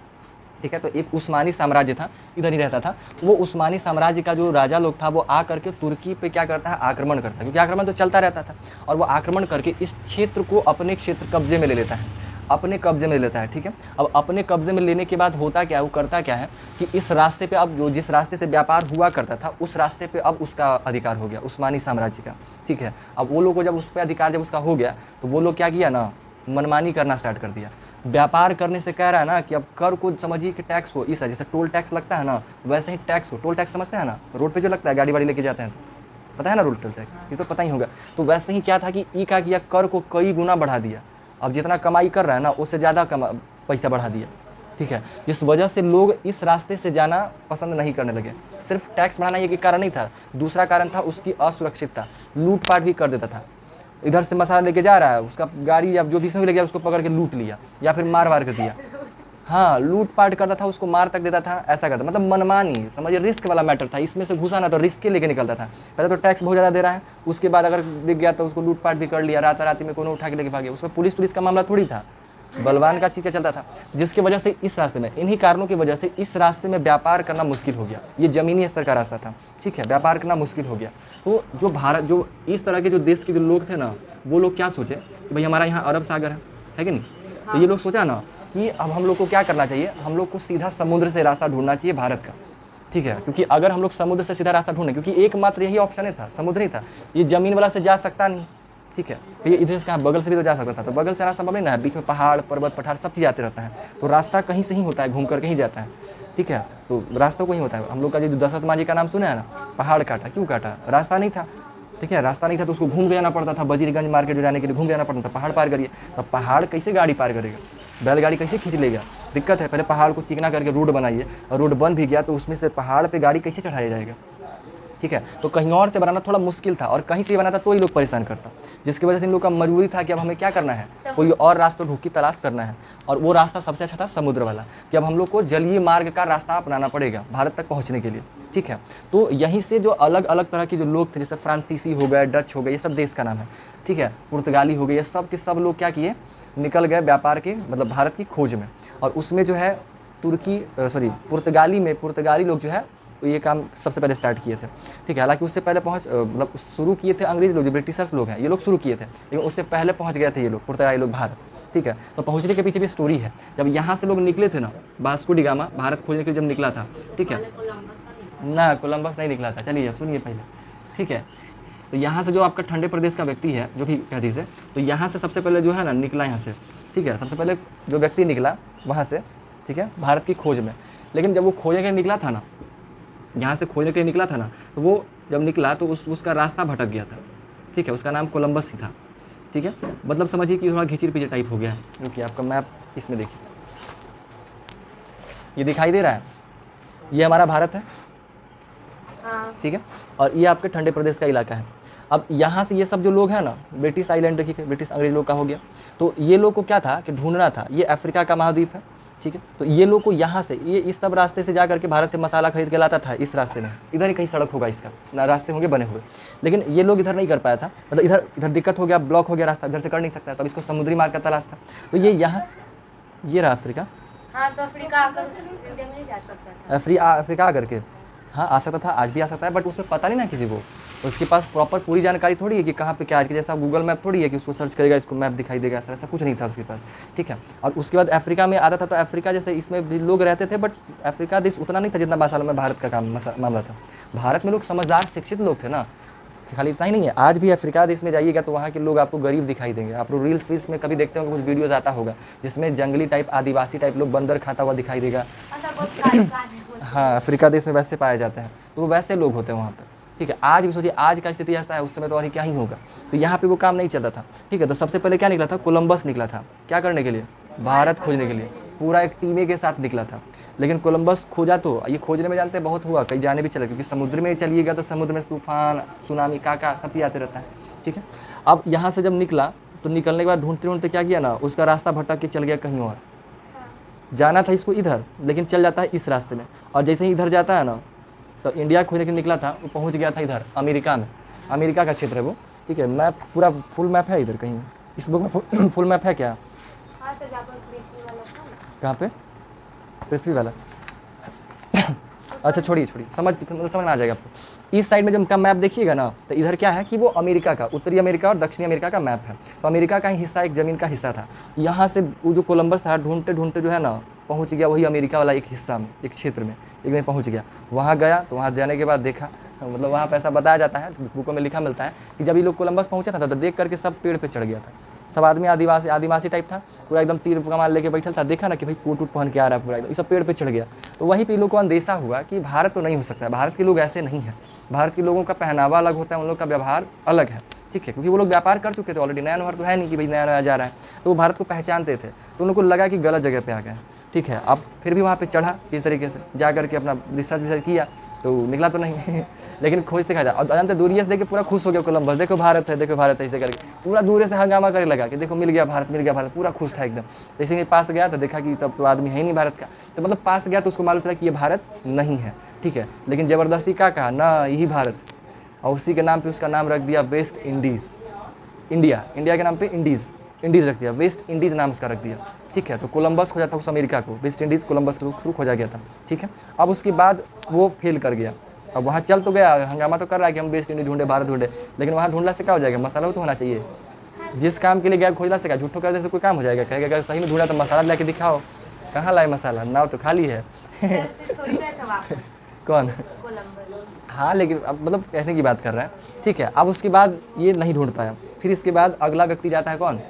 ठीक है। तो एक उस्मानी साम्राज्य था, इधर ही रहता था। वो उस्मानी साम्राज्य का जो राजा लोग था वो आ करके तुर्की पे क्या करता है, आक्रमण करता है, क्योंकि आक्रमण तो चलता रहता था। और वो आक्रमण करके इस क्षेत्र को अपने क्षेत्र कब्जे में ले लेता है, अपने कब्जे में ले लेता है, ठीक है। अब अपने कब्जे में लेने के बाद होता क्या है, वो करता क्या है कि इस रास्ते पे अब जो जिस रास्ते से व्यापार हुआ करता था उस रास्ते पे अब उसका अधिकार हो गया उस्मानी साम्राज्य का, ठीक है। अब वो लोग को जब उस पर अधिकार जब उसका हो गया तो वो लोग क्या किया ना, मनमानी करना स्टार्ट कर दिया। व्यापार करने से कह रहा है ना कि अब कर को समझिए कि टैक्स हो, इस जैसे टोल टैक्स लगता है ना वैसे ही टैक्स हो। टोल टैक्स समझते हैं ना, रोड पे जो लगता है गाड़ी वाड़ी लेके जाते हैं तो पता है ना, रोड टोल टैक्स, ये तो पता ही होगा। तो वैसे ही क्या था कि ई का किया, कर को कई गुना बढ़ा दिया। अब जितना कमाई कर रहा है ना उससे ज़्यादा पैसा बढ़ा दिया, ठीक है। इस वजह से लोग इस रास्ते से जाना पसंद नहीं करने लगे। सिर्फ टैक्स बढ़ाना एक कारण नहीं था, दूसरा कारण था उसकी असुरक्षितता, लूटपाट भी कर देता था। इधर से मसाला लेके जा रहा है, उसका गाड़ी या जो भी इसमें ले गया उसको पकड़ के लूट लिया या फिर मार वार कर दिया। हाँ, लूटपाट करता था, उसको मार तक देता था, ऐसा करता, मतलब मनमानी समझिए, रिस्क वाला मैटर था। इसमें से घुसा ना तो रिस्क के लेके निकलता था। पहले तो टैक्स बहुत ज़्यादा दे रहा है, उसके बाद अगर दिख गया तो उसको लूटपाट भी कर लिया, रात में कोनो उठा के लेके भाग गया। उसमें पुलिस का मामला थोड़ी था, बलवान का चीज़ चलता था। जिसकी वजह से इस रास्ते में, इन्हीं कारणों की वजह से इस रास्ते में व्यापार करना मुश्किल हो गया। ये ज़मीनी स्तर का रास्ता था, ठीक है, व्यापार करना मुश्किल हो गया। तो जो भारत, जो इस तरह के जो देश के जो लोग थे ना, वो लोग क्या सोचे कि भाई हमारा यहाँ अरब सागर है कि नहीं। तो ये लोग सोचा ना कि अब हम लोग को क्या करना चाहिए, हम लोग को सीधा समुद्र से रास्ता ढूंढना चाहिए भारत का, ठीक है। क्योंकि अगर हम लोग समुद्र से सीधा रास्ता ढूंढें, क्योंकि एकमात्र यही ऑप्शन ही था, समुद्र ही था, ये ज़मीन वाला से जा सकता नहीं, ठीक है। तो ये इधर से कहाँ, बगल से भी तो जा सकता था, तो बगल से रास्ता संभव नहीं ना है, बीच में पहाड़ पर्वत पठार सब चीज़ आते रहता है, तो रास्ता कहीं से ही होता है, घूम करके ही जाता है, ठीक है। तो रास्ता कहीं होता है। हम लोग का जो दशरथ मांझी का नाम सुना है ना, पहाड़ काटा, क्यों काटा, रास्ता नहीं था, ठीक है। रास्ता नहीं था तो उसको घूम के जाना पड़ता था, बजीरगंज मार्केट जाने के लिए घूम के जाना पड़ता था, पहाड़ पार करिए। तो पहाड़ कैसे गाड़ी पार करेगा, बैलगाड़ी कैसे खींच लेगा, दिक्कत है। पहले पहाड़ को चिकना करके रोड बनाइए, और रोड बन भी गया तो उसमें से पहाड़ पे गाड़ी कैसे चढ़ाया जाएगा, ठीक है। तो कहीं और से बनाना थोड़ा मुश्किल था, और कहीं से बनाता तो ही लोग परेशान करता, जिसकी वजह से इन लोग का मजबूरी था कि अब हमें क्या करना है, कोई और रास्ता ढूंढ की तलाश करना है। और वो रास्ता सबसे अच्छा था समुद्र वाला, कि अब हम लोग को जलीय मार्ग का रास्ता अपनाना पड़ेगा भारत तक पहुँचने के लिए, ठीक है। तो यहीं से जो अलग अलग तरह के जो लोग थे, जैसे फ्रांसीसी हो गए, डच हो गए, ये सब देश का नाम है, ठीक है, पुर्तगाली हो गए, ये सब के सब लोग क्या किए, निकल गए व्यापार के, मतलब भारत की खोज में। और उसमें जो है पुर्तगाली लोग जो है ये काम सबसे पहले स्टार्ट किए थे, ठीक है। हालांकि उससे पहले मतलब शुरू किए थे अंग्रेज लोग, जो ब्रिटिशर्स लोग हैं, ये लोग शुरू किए थे, लेकिन उससे पहले पहुंच गए थे ये लोग, पुर्तगाली लोग भारत, ठीक है। तो पहुंचने के पीछे भी स्टोरी है। जब यहाँ से लोग निकले थे ना, वास्को डी गामा भारत खोजने के लिए जब निकला था, ठीक है ना, कोलंबस नहीं निकला था, चलिए अब सुनिए पहले, ठीक है। तो यहाँ से जो आपका ठंडे प्रदेश का व्यक्ति है, जो भी कहती से, तो यहाँ से सबसे पहले जो है ना निकला यहाँ से, ठीक है, सबसे पहले जो व्यक्ति निकला वहाँ से, ठीक है, भारत की खोज में। लेकिन जब वो खोजने के लिए निकला था ना, यहाँ से खोजने के लिए निकला था ना, तो वो जब निकला तो उसका रास्ता भटक गया था, ठीक है। उसका नाम कोलंबस ही था, ठीक है। मतलब समझिए कि थोड़ा घिचिर पिचर टाइप हो गया है। क्योंकि आपका मैप इसमें देखिए, ये दिखाई दे रहा है, ये हमारा भारत है, हाँ, ठीक है। और ये आपके ठंडे प्रदेश का इलाका है। अब यहाँ से ये सब जो लोग हैं ना, ब्रिटिश आइलैंड, ठीक है, ब्रिटिश अंग्रेज लोग का हो गया। तो ये लोग को क्या था कि ढूंढना था, ये अफ्रीका का महाद्वीप है, ठीक है। तो ये लोग को यहाँ से, ये इस सब रास्ते से जा करके भारत से मसाला खरीद के लाता था, इस रास्ते में, इधर ही कहीं सड़क होगा इसका ना, रास्ते होंगे बने हुए। लेकिन ये लोग इधर नहीं कर पाया था, मतलब इधर दिक्कत हो गया, ब्लॉक हो गया रास्ता, इधर से कर नहीं सकता, तब इसको समुद्री मार्ग का तलाश था। तो ये यहाँ, ये रहा अफ्रीका, हाँ, तो अफ्रीका आकर इंडिया में नहीं जा सकता था। अफ्रीका आकर के, हाँ आ सकता था, आज भी आ सकता है, बट उसमें पता नहीं ना किसी को, उसके पास प्रॉपर पूरी जानकारी थोड़ी है कि कहाँ पे क्या, आज के जैसा गूगल मैप थोड़ी है कि उसको सर्च करेगा इसको मैप दिखाई देगा, ऐसा कुछ नहीं था उसके पास, ठीक है। और उसके बाद अफ्रीका में आता था, तो अफ्रीका जैसे इसमें भी लोग रहते थे, बट अफ्रीका देश उतना नहीं था जितना मसालों में भारत का मामला था। भारत में लोग समझदार शिक्षित लोग थे ना, खाली इतना ही नहीं है। आज भी अफ्रीका देश में जाइएगा तो वहाँ के लोग आपको गरीब दिखाई देंगे। आप लोग रील्स में कभी देखते होंगे, कुछ वीडियोज़ आता होगा जिसमें जंगली टाइप आदिवासी टाइप लोग बंदर खाता हुआ दिखाई देगा। ऐसा बहुत सारे काज होते हैं। हाँ, अफ्रीका देश में वैसे पाए जाते हैं, तो वो वैसे लोग होते हैं वहाँ पर, ठीक है। आज भी सोचिए, आज का स्थिति ऐसा है, उस समय तो अभी क्या ही होगा। तो यहाँ पे वो काम नहीं चलता था, ठीक है। तो सबसे पहले क्या निकला था, कोलंबस निकला था, क्या करने के लिए, भारत खोजने के लिए, पूरा एक टीमे के साथ निकला था। लेकिन कोलंबस खोजा तो ये खोजने में जानते हैं बहुत हुआ, कहीं जाने भी चला, क्योंकि समुद्र में चलिएगा तो समुद्र में तूफान, सुनामी, काका सब चीज़ आते रहता है, ठीक है। अब यहाँ से जब निकला तो निकलने के बाद ढूंढते ढूंढते क्या किया ना, उसका रास्ता भटक के चल गया कहीं और, जाना था इसको इधर, लेकिन चल जाता है इस रास्ते में, और जैसे ही इधर जाता है ना, तो इंडिया खोजने के लिए निकला था, वो पहुंच गया था इधर अमेरिका में। अमेरिका का क्षेत्र है वो, ठीक है। मैप पूरा फुल मैप है इधर कहीं, इस बुक में फुल मैप है क्या? हाँ सर, जहाँ पर पृथ्वी वाला था ना। कहाँ पे? पृथ्वी वाला? अच्छा छोड़िए, समझ में आ जाएगा आपको। इस साइड में जब का मैप देखिएगा ना, तो इधर क्या है कि वो अमेरिका का, उत्तरी अमेरिका और दक्षिणी अमेरिका का मैप है। तो अमेरिका का ही हिस्सा, एक ज़मीन का हिस्सा था। यहाँ से वो जो कोलंबस था, ढूंढते ढूंढते जो है ना पहुँच गया वही अमेरिका वाला एक हिस्सा में, एक क्षेत्र में एक दिन पहुँच गया। वहाँ गया तो वहाँ जाने के बाद देखा, मतलब वहाँ पे ऐसा बताया जाता है, बुकों में लिखा मिलता है कि जब ये लोग कोलंबस पहुँचा था तो देख करके सब पेड़ पे चढ़ गया था। सब आदमी आदिवासी टाइप था, पूरा एकदम तीर कमान लेके बैठल था। देखा ना कि भाई कोट उट पहन के आ रहा है पूरा एकदम, ये सब पेड़ पे चढ़ गया। तो वहीं पे लोगों को अंदेशा हुआ कि भारत तो नहीं हो सकता है, भारत के लोग ऐसे नहीं हैं। भारत के लोगों का पहनावा अलग होता है, उन लोग का व्यवहार अलग है, ठीक है, क्योंकि वो लोग व्यापार कर चुके थे ऑलरेडी। नया नया तो है नहीं कि भाई नया नया जा रहा है, तो वो भारत को पहचानते थे। तो उनको लगा कि गलत जगह पे आ गए, ठीक है। अब फिर भी वहाँ पे चढ़ा किस तरीके से, जा करके अपना रिसर्च किया, तो निकला तो नहीं लेकिन खोजते खा जा, और जानते दूरिया से देख के पूरा खुश हो गया कोलंबस, देखो भारत है, देखो भारत है, ऐसे करके पूरा दूर से हंगामा करने लगा कि देखो मिल गया भारत, मिल गया भारत, पूरा खुश था एकदम। जैसे ही पास गया तो देखा कि तब तो आदमी है ही नहीं भारत का, तो मतलब पास गया तो उसको मालूम चला कि ये भारत नहीं है, ठीक है। लेकिन ज़बरदस्ती क्या कहा ना, यही भारत, और उसी के नाम पे उसका नाम रख दिया वेस्ट इंडीज़। इंडिया के नाम पे इंडीज़ रख दिया, वेस्ट इंडीज़ नाम उसका रख दिया, ठीक है। तो कोलंबस खोजा था उस अमेरिका को, वेस्ट इंडीज़ कोलंबस के थ्रू खोजा गया था, ठीक है। अब उसके बाद वो फेल कर गया। अब वहाँ चल तो गया, हंगामा तो कर रहा है कि हम वेस्ट इंडीज ढूंढे, भारत ढूंढे, लेकिन वहाँ ढूंढने से क्या हो जाएगा, मसाला तो होना चाहिए। जिस काम के लिए गया खोजना से क्या झूठो करने से कोई काम हो जाएगा? कहेगा अगर सही में ढूंढा तो मसाला ला के दिखाओ, कहाँ लाए मसाला, नाव तो खाली है सर फिर थोड़ी गए थे वापस कौन? कोलंबस। हाँ, लेकिन अब मतलब कहने की बात कर रहा है, ठीक है। अब उसके बाद ये नहीं ढूंढ पाया, फिर इसके बाद अगला व्यक्ति जाता है कौन?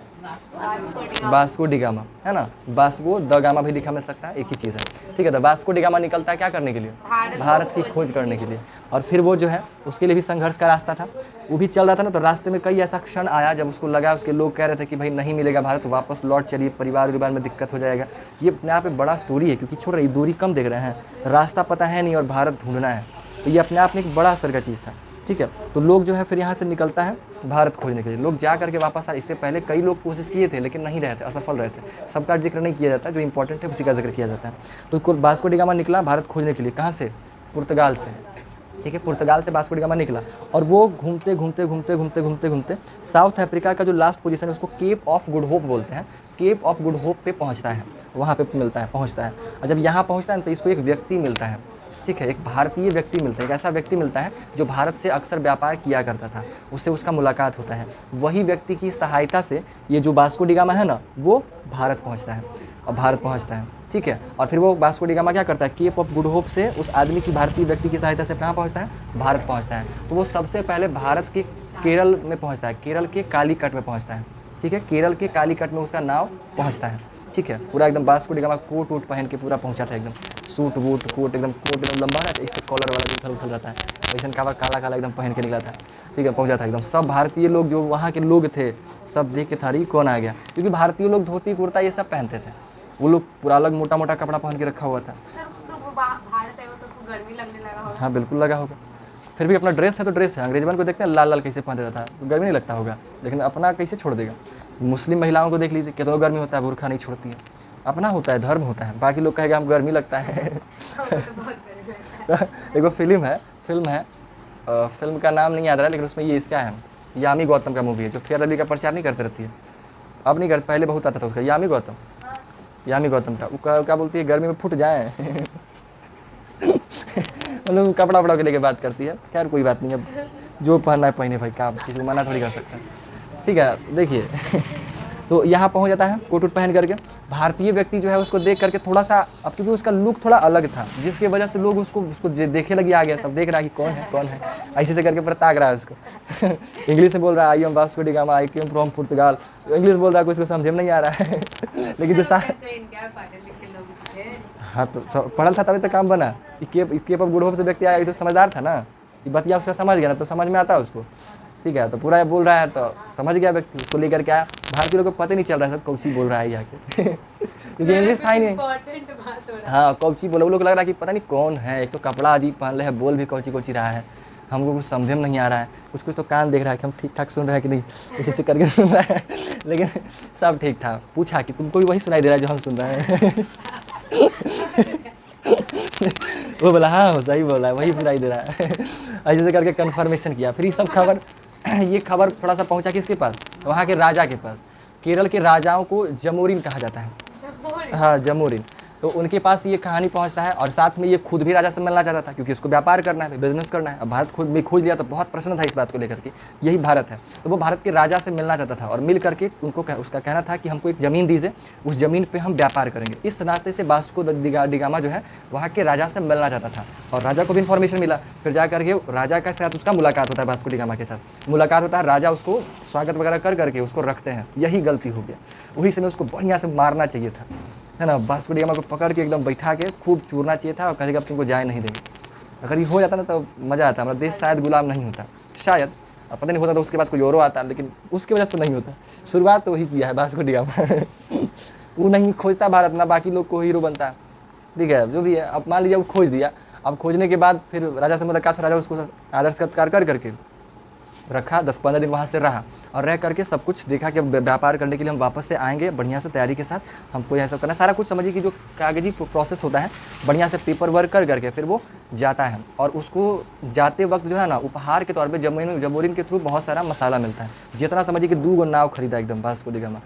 वास्को डी गामा, है ना। वास्को द गामा भी लिखा मिल सकता है, एक ही चीज़ है, ठीक है। तो वास्को डी गामा निकलता है क्या करने के लिए? भारत की खोज करने के लिए। और फिर वो जो है उसके लिए भी संघर्ष का रास्ता था, वो भी चल रहा था ना। तो रास्ते में कई ऐसा क्षण आया जब उसको लगा, उसके लोग कह रहे थे कि भाई नहीं मिलेगा भारत, वापस लौट चलिए, परिवार में दिक्कत हो जाएगा। ये अपने आप में बड़ा स्टोरी है, क्योंकि छोड़ रही दूरी कम देख रहे हैं, रास्ता पता है नहीं और भारत ढूंढना है, तो ये अपने आप में एक बड़ा स्तर का चीज़ था, ठीक है। तो लोग जो है फिर यहाँ से निकलता है भारत खोजने के लिए, लोग जा करके वापस आए। इससे पहले कई लोग कोशिश किए थे लेकिन नहीं रहे थे, असफल रहे थे। सबका जिक्र नहीं किया जाता, जो इंपॉर्टेंट है उसी का जिक्र किया जाता है। तो वास्को डी गामा निकला भारत खोजने के लिए, कहाँ से? पुर्तगाल से, ठीक है। पुर्तगाल से वास्को डी गामा निकला और वो घूमते साउथ अफ्रीका का जो लास्ट पोजीशन है उसको केप ऑफ गुड होप बोलते हैं। केप ऑफ गुड होप पे पहुँचता है, वहाँ पे मिलता है, पहुँचता है। और जब यहाँ पहुँचता है तो इसको एक व्यक्ति मिलता है, ठीक है, एक भारतीय व्यक्ति मिलता है, एक ऐसा व्यक्ति मिलता है जो भारत से अक्सर व्यापार किया करता था, उससे उसका मुलाकात होता है। वही व्यक्ति की सहायता से ये जो वास्को डी गामा है ना, वो भारत पहुंचता है, और भारत पहुंचता है, ठीक है। और फिर वो वास्को डी गामा क्या करता है, केप ऑफ गुड होप से उस आदमी की, भारतीय व्यक्ति की सहायता से कहाँ पहुँचता है? भारत पहुँचता है। तो वो सबसे पहले भारत के केरल में पहुँचता है, केरल के कालीकट में पहुँचता है, ठीक है। केरल के कालीकट में उसका नाव पहुँचता है, ठीक है। पूरा एकदम वास्को डी गामा कोट वोट पहन के पूरा पहुंचा था, एकदम सूट वूट कोट एकदम लंबा ना, इससे कॉलर वाला उठल रहता है, वैसे काला एकदम पहन के निकला था, ठीक है। पहुंचा था एकदम। सब भारतीय लोग जो वहाँ के लोग थे सब देख के था रही कौन आ गया, क्योंकि भारतीय लोग धोती कुर्ता ये सब पहनते थे, वो लोग पूरा अलग मोटा मोटा कपड़ा पहन के रखा हुआ था। सर तो वो भारत है वो, तो उसको गर्मी लगने लगा होगा। हाँ बिल्कुल लगा होगा, फिर भी अपना ड्रेस है तो ड्रेस है। अंग्रेजवन को देखते हैं लाल लाल कैसे पहनते रहता है, तो गर्मी नहीं लगता होगा, लेकिन अपना कैसे छोड़ देगा। मुस्लिम महिलाओं को देख लीजिए, कितना गर्मी होता है, बुरखा नहीं छोड़ती है, अपना होता है, धर्म होता है। बाकी लोग कहेगा हम गर्मी लगता है हमको तो बहुत गर्मी लगता है। एक वो फिल्म है फिल्म का नाम नहीं याद रहा, लेकिन उसमें ये इसका है, यामी गौतम का मूवी है, जो फेयर लवली का प्रचार नहीं करते रहती है, अब नहीं करते, पहले बहुत आता था उसका, यामी गौतम का। वो क्या बोलती है, गर्मी में फुट जाए मतलब कपड़ा वपड़ा के लेके बात करती है। खैर कोई बात नहीं, अब जो पहनना है पहने भाई, काम किसी को मना थोड़ी कर सकते हैं, ठीक है। देखिए तो यहाँ पहुँच जाता है कोट वोट पहन करके। भारतीय व्यक्ति जो है उसको देख करके थोड़ा सा, अब क्योंकि उसका लुक थोड़ा अलग था, जिसकी वजह से लोग उसको देखे लगे, आ गया, सब देख रहा है कि कौन है ऐसे से करके पूरा ताक रहा है उसको इंग्लिश में बोल रहा है, I am Vasco da gamma, I came from Portugal. English बोल रहा है, कुछ को समझ में नहीं आ रहा है लेकिन जो हाँ तो पढ़ल था तभी तो काम बना। केप ऑफ गुड होप से व्यक्ति आया, तो समझदार था ना, ये बतिया उसका समझ गया ना, तो समझ में आता है उसको, ठीक है। तो पूरा बोल रहा है तो समझ गया व्यक्ति, उसको लेकर के आया। भारतीय लोगों को पता नहीं चल रहा है सब कौची बोल रहा है जाके क्योंकि इंग्लिश था ही नहीं। हाँ कौची बोला, वो लोग लग रहा है कि पता नहीं कौन है, एक तो कपड़ा अजीब पहन रहे हैं, बोल भी कौची रहा है, हमको कुछ समझ में नहीं आ रहा है। कुछ तो कान देख रहा है कि हम ठीक ठाक सुन रहे हैं कि नहीं, ऐसे करके सुन रहा है लेकिन सब ठीक था। पूछा कि तुमको भी वही सुनाई दे रहा है जो हम सुन रहे हैं वो बोला हाँ सही बोला है, वही सुनाई दे रहा है। ऐसे से करके कन्फर्मेशन किया। फिर ये सब खबर ये खबर थोड़ा सा पहुंचा किसके पास, वहाँ के राजा के पास। केरल के राजाओं को जमोरिन कहा जाता है। जमोरिन। हाँ जमोरिन। तो उनके पास ये कहानी पहुंचता है और साथ में ये खुद भी राजा से मिलना चाहता था क्योंकि इसको व्यापार करना है, बिजनेस करना है। अब भारत खुद भी खोज लिया तो बहुत प्रसन्न था इस बात को लेकर के, यही भारत है। तो वो भारत के राजा से मिलना चाहता था और मिल करके उनको उसका कहना था कि हमको एक ज़मीन दीजिए, उस ज़मीन पे हम व्यापार करेंगे। इस रास्ते से वास्को द गामा जो है वहाँ के राजा से मिलना चाहता था और राजा को भी इन्फॉर्मेशन मिला। फिर जा करके राजा के साथ उसका मुलाकात होता है, वास्को द गामा के साथ मुलाकात होता है। राजा उसको स्वागत वगैरह कर करके उसको रखते हैं। यही गलती हो गया, वही समय उसको बढ़िया से मारना चाहिए था, है ना। वास्को ड गामा को पकड़ के एकदम बैठा के खूब चूरना चाहिए था और कहेगा अब तुमको जाए नहीं देंगे। अगर ये हो जाता ना तो मज़ा आता, हमारा देश शायद गुलाम नहीं होता, शायद। और पता नहीं होता तो उसके बाद कोई और आता, लेकिन उसकी वजह से तो नहीं होता। शुरुआत तो वही किया है वास्को ड गामा। वो नहीं खोजता भारत ना, बाकी लोग को हीरो बनता है, ठीक है जो भी है। अब मान लीजिए वो खोज दिया, अब खोजने के बाद फिर राजा से मुलाकात, राजा उसको आदर सत्कार कर करके रखा। 10-15 दिन वहाँ से रहा और रह करके सब कुछ देखा कि अब व्यापार करने के लिए हम वापस से आएंगे बढ़िया से तैयारी के साथ, हमको यह सब करना, सारा कुछ समझिए कि जो कागजी प्रोसेस होता है बढ़िया से पेपर वर्क कर करके फिर वो जाता है। और उसको जाते वक्त जो है ना उपहार के तौर पे जमोरिन के थ्रू बहुत सारा मसाला मिलता है। जितना समझिए कि 2 नाव खरीदा एकदम वास्को ड गामा,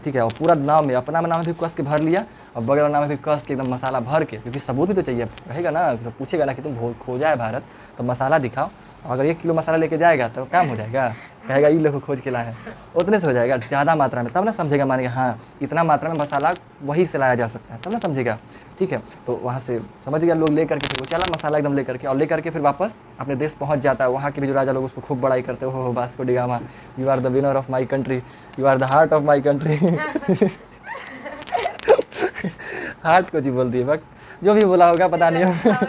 ठीक है। और पूरा नाव में अपना नाम भी कस के भर लिया और बगल वाला नाम में भी कस के एकदम मसाला भर के, क्योंकि सबूत भी तो चाहिए, रहेगा ना तो पूछेगा ना कि तुम खोजा है भारत तो मसाला दिखाओ। अगर 1 किलो मसाला लेके जाएगा तो काम हो जाएगा, कहेगा ये लोग खोज के लाए हैं, उतने से हो जाएगा। ज़्यादा मात्रा में तब ना समझेगा, मानेगा हाँ इतना मात्रा में मसाला वही से लाया जा सकता है, तब ना समझेगा, ठीक है। तो वहाँ से समझ गया लोग, ले करके फिर वो चला मसाला एकदम ले करके और ले करके फिर वापस अपने देश पहुँच जाता है। वहाँ के भी जो राजा लोग उसको खूब बड़ाई करते हो Vasco da Gama, you are the winner of my country, you are the heart of my country. Heart को जी बोल दिए, बट जो भी बोला होगा पता नहीं होगा।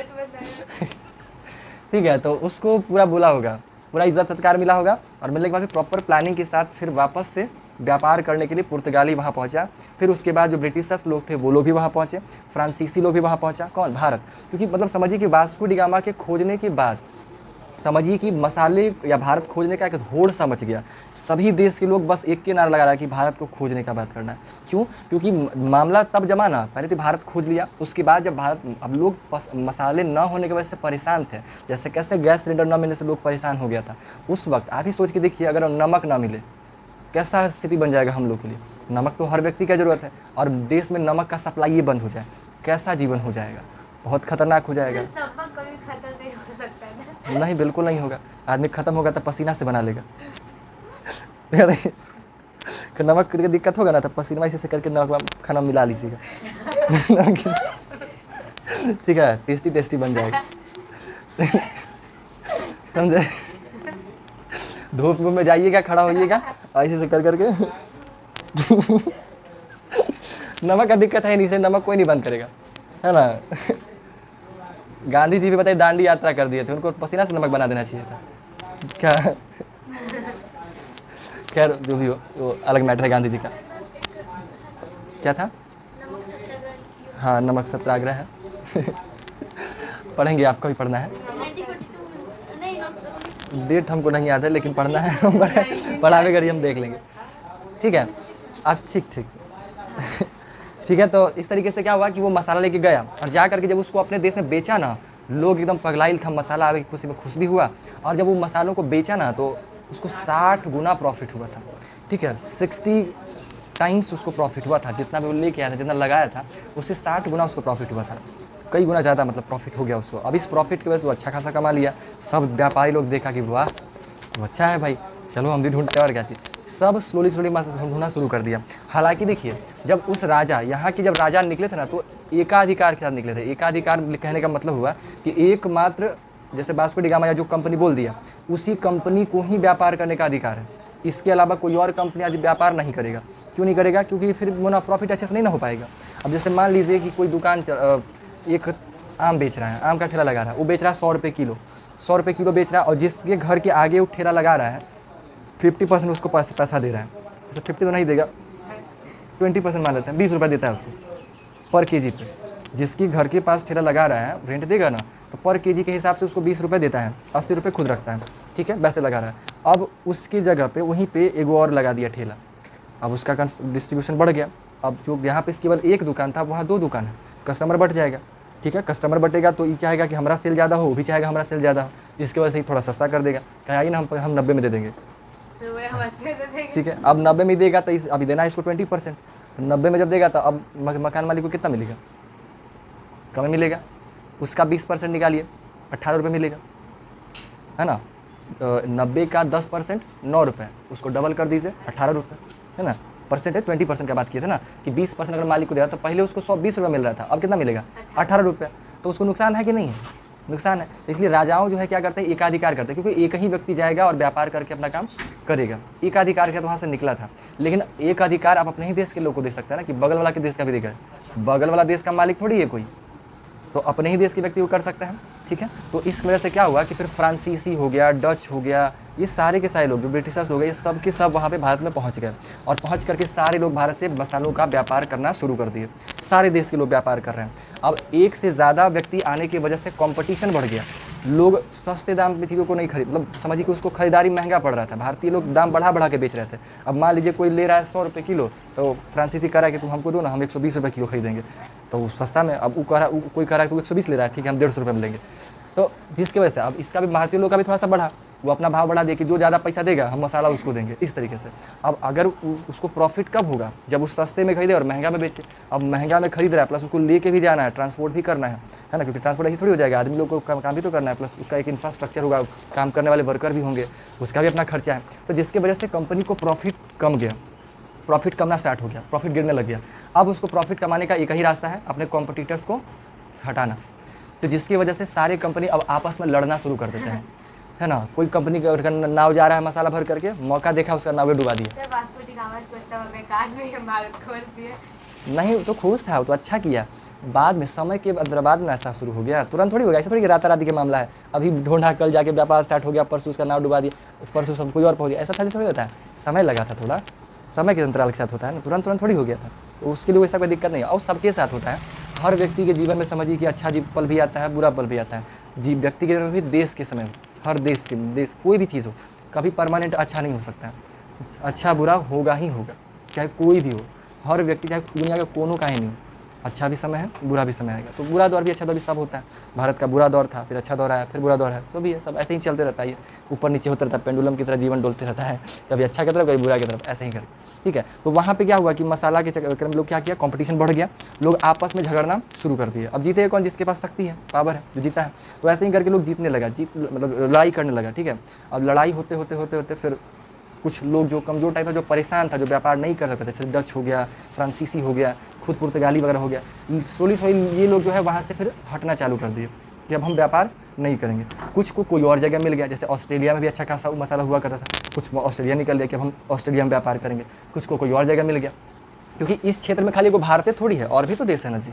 ठीक है, तो उसको पूरा बोला होगा, पूरा इज्जत सत्कार मिला होगा और मिलने के बाद फिर प्रॉपर प्लानिंग के साथ फिर वापस से व्यापार करने के लिए पुर्तगाली वहाँ पहुँचा। फिर उसके बाद जो ब्रिटिशर्स लोग थे वो लोग भी वहाँ पहुँचे, फ्रांसीसी लोग भी वहाँ पहुँचा। कौन? भारत। क्योंकि मतलब समझिए कि वास्को ड गामा के खोजने के बाद समझिए कि मसाले या भारत खोजने का एक होड़ सा मच गया। सभी देश के लोग बस एक के नारा लगा रहा है कि भारत को खोजने का बात करना है। क्यों? क्योंकि मामला तब जमा ना, पहले तो भारत खोज लिया, उसके बाद जब भारत, अब लोग मसाले न होने की वजह से परेशान थे। जैसे कैसे गैस सिलेंडर न मिलने से लोग परेशान हो गया था उस वक्त। आप ही सोच के देखिए, अगर नमक ना मिले कैसा स्थिति बन जाएगा हम लोग के लिए। नमक तो हर व्यक्ति का ज़रूरत है और देश में नमक का सप्लाई ये बंद हो जाए, कैसा जीवन हो जाएगा, बहुत खतरनाक हो जाएगा। नमक कभी खत्म नहीं हो सकता ना। नहीं, बिल्कुल नहीं होगा। आदमी खत्म होगा तो पसीना से बना लेगा। नमक की दिक्कत होगा ना तो पसीना ऐसे करके नमक खाना मिला लीजिएगा। ठीक है, टेस्टी टेस्टी बन जाएगा। समझे? धूप में जाइएगा, खड़ा होइएगा ऐसे से कर करके। नमक का दिक्कत है नहीं, से नमक कोई नहीं बंद करेगा, है ना। गांधी जी भी बताइए दांडी यात्रा कर दिए थे, उनको पसीना से नमक बना देना चाहिए था क्या। खैर जो भी हो, वो अलग मैटर है गांधी जी का। क्या था? नमक सत्याग्रह। हाँ, नमक सत्याग्रह है। पढ़ेंगे, आपको भी पढ़ना है। 1942 नहीं, 1930। डेट हमको नहीं याद है लेकिन पढ़ना है। हम पढ़ावे करिए, हम देख लेंगे, ठीक है। आप ठीक ठीक है। तो इस तरीके से क्या हुआ कि वो मसाला लेके गया और जा करके जब उसको अपने देश में बेचा ना, लोग एकदम पगलाइल था, मसाला आवे की खुशी में खुश भी हुआ। और जब वो मसालों को बेचा ना तो उसको 60 गुना प्रॉफिट हुआ था, ठीक है। 60 टाइम्स उसको प्रॉफिट हुआ था, जितना भी वो लेके आया था, जितना लगाया था उससे 60 गुना उसको प्रॉफिट हुआ था, कई गुना ज़्यादा मतलब प्रॉफिट हो गया उसको। अब इस प्रॉफिट की वजह से वो अच्छा खासा कमा लिया। सब व्यापारी लोग देखा कि वाह तो अच्छा है भाई, चलो हम भी ढूंढते और क्या थी। सब स्लोली ढूंढना शुरू कर दिया। हालांकि देखिए, जब उस राजा, यहाँ की जब राजा निकले थे ना तो एकाधिकार के साथ निकले थे। एकाधिकार कहने का मतलब हुआ कि एकमात्र, जैसे वास्को ड गामा या जो कंपनी बोल दिया, उसी कंपनी को ही व्यापार करने का अधिकार है। इसके अलावा कोई और कंपनी आज व्यापार नहीं करेगा। क्यों नहीं करेगा? क्योंकि फिर मुनाफा प्रॉफिट अच्छे से नहीं ना हो पाएगा। अब जैसे मान लीजिए कि कोई दुकान एक आम बेच रहा है, आम का ठेला लगा रहा है, वो बेच रहा है 100 रुपये किलो, 100 रुपये किलो बेच रहा है और जिसके घर के आगे वो ठेला लगा रहा है 50% उसको पैसा दे रहा है। जैसे 50 तो नहीं देगा, 20% मान लेते हैं, 20 रुपये देता है उसको पर केजी पे। जिसकी घर के पास ठेला लगा रहा है, रेंट देगा ना, तो पर केजी के हिसाब से उसको 20 रुपये देता है, 80 रुपये खुद रखता है, ठीक है, वैसे लगा रहा है। अब उसकी जगह पे वहीं पे एक और लगा दिया ठेला, अब उसका डिस्ट्रीब्यूशन बढ़ गया। अब जो यहाँ पे केवल एक दुकान था वहाँ 2 दुकान है, कस्टमर बढ़ जाएगा, ठीक है। कस्टमर बढ़ेगा तो ये चाहेगा कि हमारा सेल ज़्यादा हो, वो भी चाहेगा हमारा सेल ज़्यादा हो, इसकी वजह से ही थोड़ा सस्ता कर देगा, कहेगा ना हम 90 में दे देंगे, तो वो हम 80 दे देंगे। ठीक है। अब 90 में देगा तो अभी देना है इसको 20%, तो 90 में जब देगा तो अब मकान मालिक को कितना मिलेगा, कम मिलेगा। उसका 20% निकालिए, 18 रुपये मिलेगा, है ना। 90 का 10% 9 रुपये, उसको डबल कर दीजिए 18 रुपये, है ना। परसेंट है 20% का बात किए थे ना कि 20% अगर मालिक को दे रहा तो पहले उसको 120 रुपये मिल रहा था, अब कितना मिलेगा 18 रुपये, तो उसको नुकसान है कि नहीं है, नुकसान है। इसलिए राजाओं जो है क्या करते हैं, एकाधिकार करते हैं, क्योंकि एक ही व्यक्ति जाएगा और व्यापार करके अपना काम करेगा। एकाधिकार का तो वहाँ से निकला था, लेकिन एक अधिकार आप अपने ही देश के लोग को दे सकते हैं ना, कि बगल वाला के देश का भी देगा, बगल वाला देश का मालिक थोड़ी है कोई, तो अपने ही देश के व्यक्ति को कर सकते हैं, ठीक है। तो इस वजह से क्या हुआ कि फिर फ्रांसीसी हो गया, डच हो गया, ये सारे के सारे लोग जो ब्रिटिशर्स लोग हैं, ये सब के सब वहाँ पे भारत में पहुँच गए, और पहुँच करके सारे लोग भारत से मसालों का व्यापार करना शुरू कर दिए। सारे देश के लोग व्यापार कर रहे हैं। अब एक से ज़्यादा व्यक्ति आने की वजह से कंपटीशन बढ़ गया, लोग सस्ते दाम में चीज़ों को नहीं खरीद, मतलब समझिए कि उसको खरीदारी महंगा पड़ रहा था, भारतीय लोग दाम बढ़ा के बेच रहे थे। अब मान लीजिए कोई ले रहा है 100 रुपये किलो, तो फ्रांसीसी कह रहा है कि तुम हमको दो ना, हम 120 रुपये किलो खरीदेंगे, तो सस्ता में। अब कोई कह रहा है तो 120 ले रहा है, ठीक है हम 150 रुपये में लेंगे, तो जिसकी वजह से अब इसका भी भारतीय लोग का भी थोड़ा सा बढ़ा, वो अपना भाव बढ़ा दिया कि जो ज़्यादा पैसा देगा हम मसाला उसको देंगे, इस तरीके से। अब अगर उसको प्रॉफिट कब होगा, जब उस सस्ते में खरीदे और महंगा में बेचे। अब महंगा में खरीद रहा है, प्लस उसको लेके भी जाना है, ट्रांसपोर्ट भी करना है ना, क्योंकि ट्रांसपोर्ट ऐसी थोड़ी हो जाएगा, आदमी लोग को काम भी तो करना है, प्लस उसका एक इंफ्रास्ट्रक्चर होगा, काम करने वाले वर्कर भी होंगे, उसका भी अपना खर्चा है। तो जिसकी वजह से कंपनी को प्रॉफिट कम गया, प्रॉफिट कमना स्टार्ट हो गया, प्रॉफिट गिरने लग गया। अब उसको प्रॉफिट कमाने का एक ही रास्ता है, अपने कॉम्पिटिटर्स को हटाना। तो जिसकी वजह से सारे कंपनी अब आपस में लड़ना शुरू कर देते हैं, है ना। कोई कंपनी का नाव जा रहा है मसाला भर करके, मौका देखा उसका नाव डुबा दिया। सर वास्को डी गामा सोचता हूँ बेकार में भारत खोल दिए। नहीं तो खुश था, वो तो अच्छा किया, बाद में समय के बाद में ऐसा शुरू हो गया, तुरंत थोड़ी हो गया, ऐसा थोड़ी राताराती के मामला है। अभी ढूंढा, कल जाके व्यापार स्टार्ट हो गया, परसों उसका नाव डुबा दिया, परसों सब कोई और पहुँच गया, ऐसा खाली थोड़ी होता है, समय लगा था, थोड़ा समय के अंतराल के साथ होता है ना, तुरंत थोड़ी हो गया था। तो उसके लिए वैसा कोई दिक्कत नहीं है, और सबके साथ होता है। हर व्यक्ति के जीवन में समझिए कि अच्छा पल भी आता है, बुरा पल भी आता है। व्यक्ति के जीवन में भी, देश के समय, हर देश कोई भी चीज़ हो, कभी परमानेंट अच्छा नहीं हो सकता है, अच्छा बुरा होगा ही होगा, चाहे कोई भी हो, हर व्यक्ति चाहे दुनिया के कोनों का ही नहीं हो, अच्छा भी समय है, बुरा भी समय आएगा। तो बुरा दौर भी अच्छा दौर भी सब होता है। भारत का बुरा दौर था, फिर अच्छा दौर आया, फिर बुरा दौर है, तो भी है, सब ऐसे ही चलते रहता है, ऊपर नीचे होता रहता है, पेंडुलम की तरह जीवन डोलते रहता है, कभी अच्छा की तरफ कभी बुरा की तरफ, ऐसे ही करके, ठीक है। तो वहाँ पे क्या हुआ कि मसाला के चक्कर में लोग क्या किया, कंपटीशन बढ़ गया, लोग आपस में झगड़ना शुरू कर दिए। अब जीते कौन, जिसके पास शक्ति है, पावर है, जो जीता है। तो ऐसे ही करके लोग जीतने लगा, मतलब लड़ाई करने लगा, ठीक है। अब लड़ाई होते होते फिर कुछ लोग जो कमज़ोर टाइप का, जो परेशान था, जो व्यापार नहीं कर सकते थे, जैसे डच हो गया, फ्रांसीसी हो गया, खुद पुर्तगाली वगैरह हो गया, सोली ये लोग जो है वहाँ से फिर हटना चालू कर दिए कि अब हम व्यापार नहीं करेंगे। कुछ को कोई और जगह मिल गया, जैसे ऑस्ट्रेलिया में भी अच्छा खासा मसाला हुआ करता था, कुछ ऑस्ट्रेलिया निकल गया कि अब हम ऑस्ट्रेलिया में व्यापार करेंगे, कुछ को कोई और जगह मिल गया, क्योंकि इस क्षेत्र में खाली को भारत थोड़ी है, और भी तो देश है ना जी,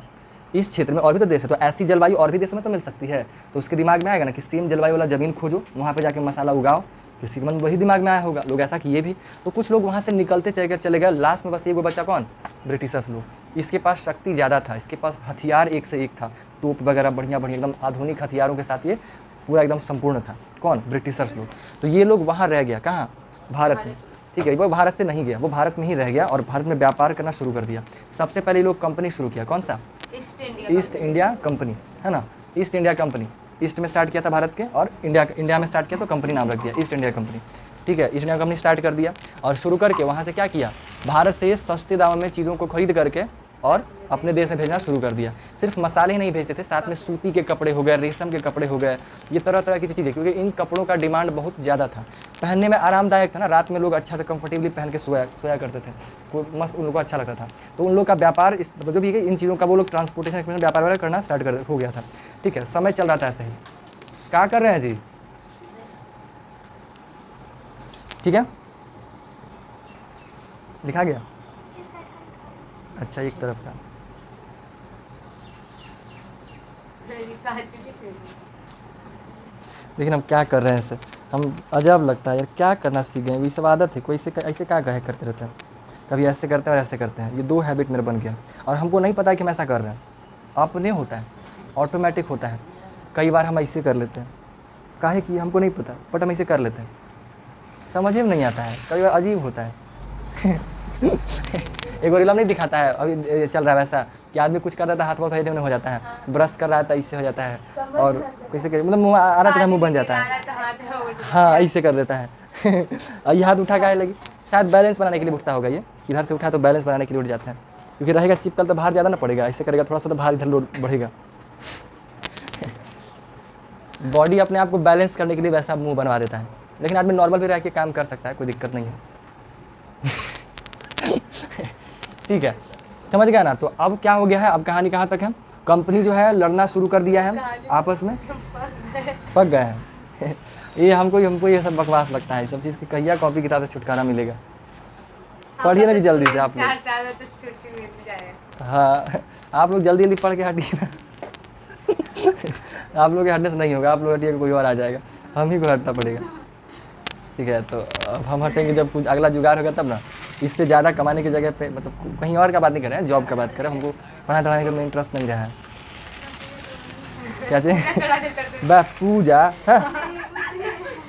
इस क्षेत्र में और भी तो देश है, तो ऐसी जलवायु और भी देशों में तो मिल सकती है। तो उसके दिमाग में आएगा ना कि सेम जलवायु वाला ज़मीन खोजो, वहाँ पे जाके मसाला उगाओ, किसी के मन वही दिमाग में आया होगा, लोग ऐसा किए भी। तो कुछ लोग वहाँ से निकलते चले गए, लास्ट में बस एक बचा कौन, ब्रिटिशर्स लोग। इसके पास शक्ति ज़्यादा था, इसके पास हथियार एक से एक था, तोप वगैरह बढ़िया एकदम आधुनिक हथियारों के साथ ये पूरा एकदम संपूर्ण था। कौन, ब्रिटिशर्स लोग। तो ये लोग वहाँ रह गया, कहाँ, भारत में, ठीक है। वो भारत से नहीं गया, वो भारत में ही रह गया और भारत में व्यापार करना शुरू कर दिया। सबसे पहले लोग कंपनी शुरू किया, कौन सा, ईस्ट इंडिया कंपनी, है ना, ईस्ट इंडिया कंपनी। ईस्ट में स्टार्ट किया था भारत के, और इंडिया में स्टार्ट किया, तो कंपनी नाम रख दिया ईस्ट इंडिया कंपनी, ठीक है। ईस्ट इंडिया कंपनी स्टार्ट कर दिया, और शुरू करके वहाँ से क्या किया, भारत से सस्ते दामों में चीज़ों को खरीद करके और अपने देश में भेजना शुरू कर दिया। सिर्फ मसाले ही नहीं भेजते थे, साथ में सूती के कपड़े हो गए, रेशम के कपड़े हो गए, ये तरह तरह की चीज़ें, क्योंकि इन कपड़ों का डिमांड बहुत ज़्यादा था, पहनने में आरामदायक था ना, रात में लोग अच्छा से कंफर्टेबली पहन के सोया करते थे, कोई मस्त, उन लोगों को अच्छा लगता था। तो उन लोग का व्यापार इस जो भी है, इन चीज़ों का वो लोग ट्रांसपोर्टेशन व्यापार वगैरह करना स्टार्ट हो गया था, ठीक है। समय चल रहा था ऐसे ही। क्या कर रहे हैं जी, ठीक है, लिखा गया, अच्छा एक तरफ का, लेकिन हम क्या कर रहे हैं इसे, हम अजब लगता है यार, क्या करना सीख गए, ये सब आदत है, कोई ऐसे क्या कहे करते रहते हैं, कभी ऐसे करते हैं और ऐसे करते हैं, ये दो हैबिट मेरे बन गया, और हमको नहीं पता कि हम ऐसा कर रहे हैं, अपने होता है, ऑटोमेटिक होता है। कई बार हम ऐसे कर लेते हैं, काहे कि हमको नहीं पता, बट हम ऐसे कर लेते हैं, समझ में नहीं आता है, कई बार अजीब होता है एक गोरिल्ला नहीं दिखाता है अभी ये चल रहा है वैसा कि आदमी कुछ कर रहा था हाथ पाँव खरीदे हो जाता है, ब्रश कर रहा था इससे हो जाता है, और कैसे मतलब मुँह आ रहा था मुँह बन जाता है, हाँ ऐसे कर देता है। और ये हाथ उठा के लगी, शायद बैलेंस बनाने के लिए उठता होगा, ये इधर से उठा तो बैलेंस बनाने के लिए उठ जाता है, क्योंकि रहेगा चिपकल तो बाहर ज़्यादा ना पड़ेगा, ऐसे करेगा थोड़ा सा तो बाहर इधर लोड बढ़ेगा। बॉडी अपने आप को बैलेंस करने के लिए वैसा मुंह बनवा देता है, लेकिन आदमी नॉर्मल भी रह के काम कर सकता है, कोई दिक्कत नहीं है। ठीक है, समझ गया ना। तो अब क्या हो गया है, अब कहानी कहाँ तक है, कंपनी जो है लड़ना शुरू कर दिया है आपस में, पक गए हैं। ये हमको ये सब बकवास लगता है, सब चीज़ की कहिया कॉपी किताब से छुटकारा मिलेगा। पढ़िए ना भी जल्दी से आप लोग, 4 साल में तो छुट्टी मिल जाएगा। हाँ आप लोग जल्दी जल्दी पढ़ के हटिए ना। आप लोग के हटने से नहीं होगा, आप लोग हटिए कोई और आ जाएगा, हम ही को हटना पड़ेगा। ठीक है, तो अब हम हटेंगे जब कुछ अगला जुगाड़ होगा तब ना। इससे ज़्यादा कमाने की जगह पे मतलब कहीं और का बात नहीं कर रहे हैं, जॉब का बात कर रहे हैं। हमको पढ़ाने पढ़ाने में इंटरेस्ट नहीं रहा है। क्या चाहिए बस पूजा है,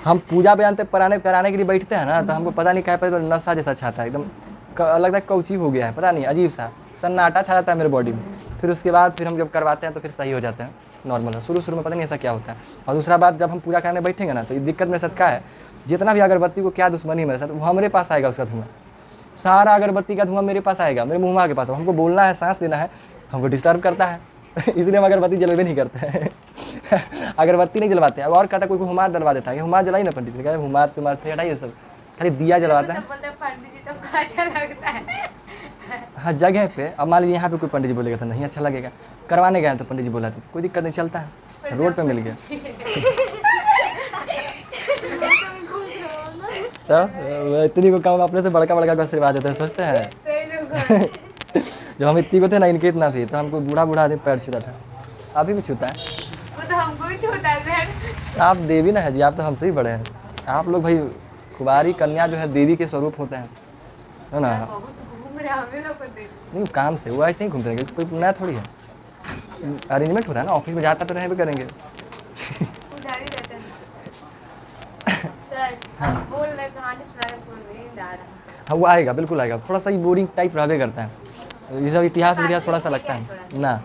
हम पूजा बयान तक कराने के लिए बैठते हैं ना, तो हमको पता नहीं क्या पे तो नशा जैसा छाता है, एकदम लगता है कौची हो गया है, पता नहीं अजीब सा सन्नाटा छा जाता है मेरे बॉडी में। फिर उसके बाद फिर हम जब करवाते हैं तो फिर सही हो जाते हैं, नॉर्मल है। शुरू में पता नहीं ऐसा क्या होता है। और दूसरा बात, जब हम पूजा कराने बैठेंगे ना, तो ये दिक्कत मेरे साथ क्या है, जितना भी अगरबत्ती को क्या दुश्मनी मेरे साथ, वो हमारे पास आएगा उसका धुआं, सारा अगरबत्ती का धुआं मेरे पास आएगा, मेरे मुँह के पास। हमको बोलना है, सांस लेना है, हमको डिस्टर्ब करता है। इसलिए हम अगरबत्ती जलवे नहीं करते हैं। अगरबत्ती नहीं जलवाते हैं। अब और कहता है कोई हुमाद डलवा देता है, हुमाद जलाई ना पंडित जी, कहते हुमाद तुम्हार फिर हटाइए सब, खाली दिया जलवाता है। पंडित जी तो अच्छा लगता है। हाँ जगह पे, अब मान लीजिए यहाँ पे कोई पंडित जी बोलेगा तो नहीं अच्छा लगेगा, करवाने गए तो पंडित जी बोला तो कोई दिक्कत नहीं, चलता है, रोड पे मिल गया। तो इतनी को काम अपने से बड़का बड़का का आशीर्वाद देते हैं, सोचते हैं। जब हम इतनी को थे ना, इनके इतना भी, तो हमको बूढ़ा बूढ़ा आदमी पैर छूता था, अभी भी छूता है। वो तो हमको भी छूता है। आप देवी ना है जी, आप तो हमसे ही बड़े हैं। आप लोग भाई कुमारी कन्या जो है देवी के स्वरूप होते हैं, है ना। बहुत घूम रहे हमें लोग को देख। नहीं काम से, वो ऐसे ही घूमते रहेंगे, कोई नया थोड़ी है, अरेंजमेंट होता है ना, ऑफिस में जाता तो रहे भी करेंगे। उधार ही रहता है। सर अब बोल रहे कहानी सुना रहे, बोल नहीं आ रहा। हाँ वो आएगा, बिल्कुल आएगा, थोड़ा सा ही बोरिंग टाइप रहबे करता है, ये सब इतिहास थोड़ा सा लगता है ना।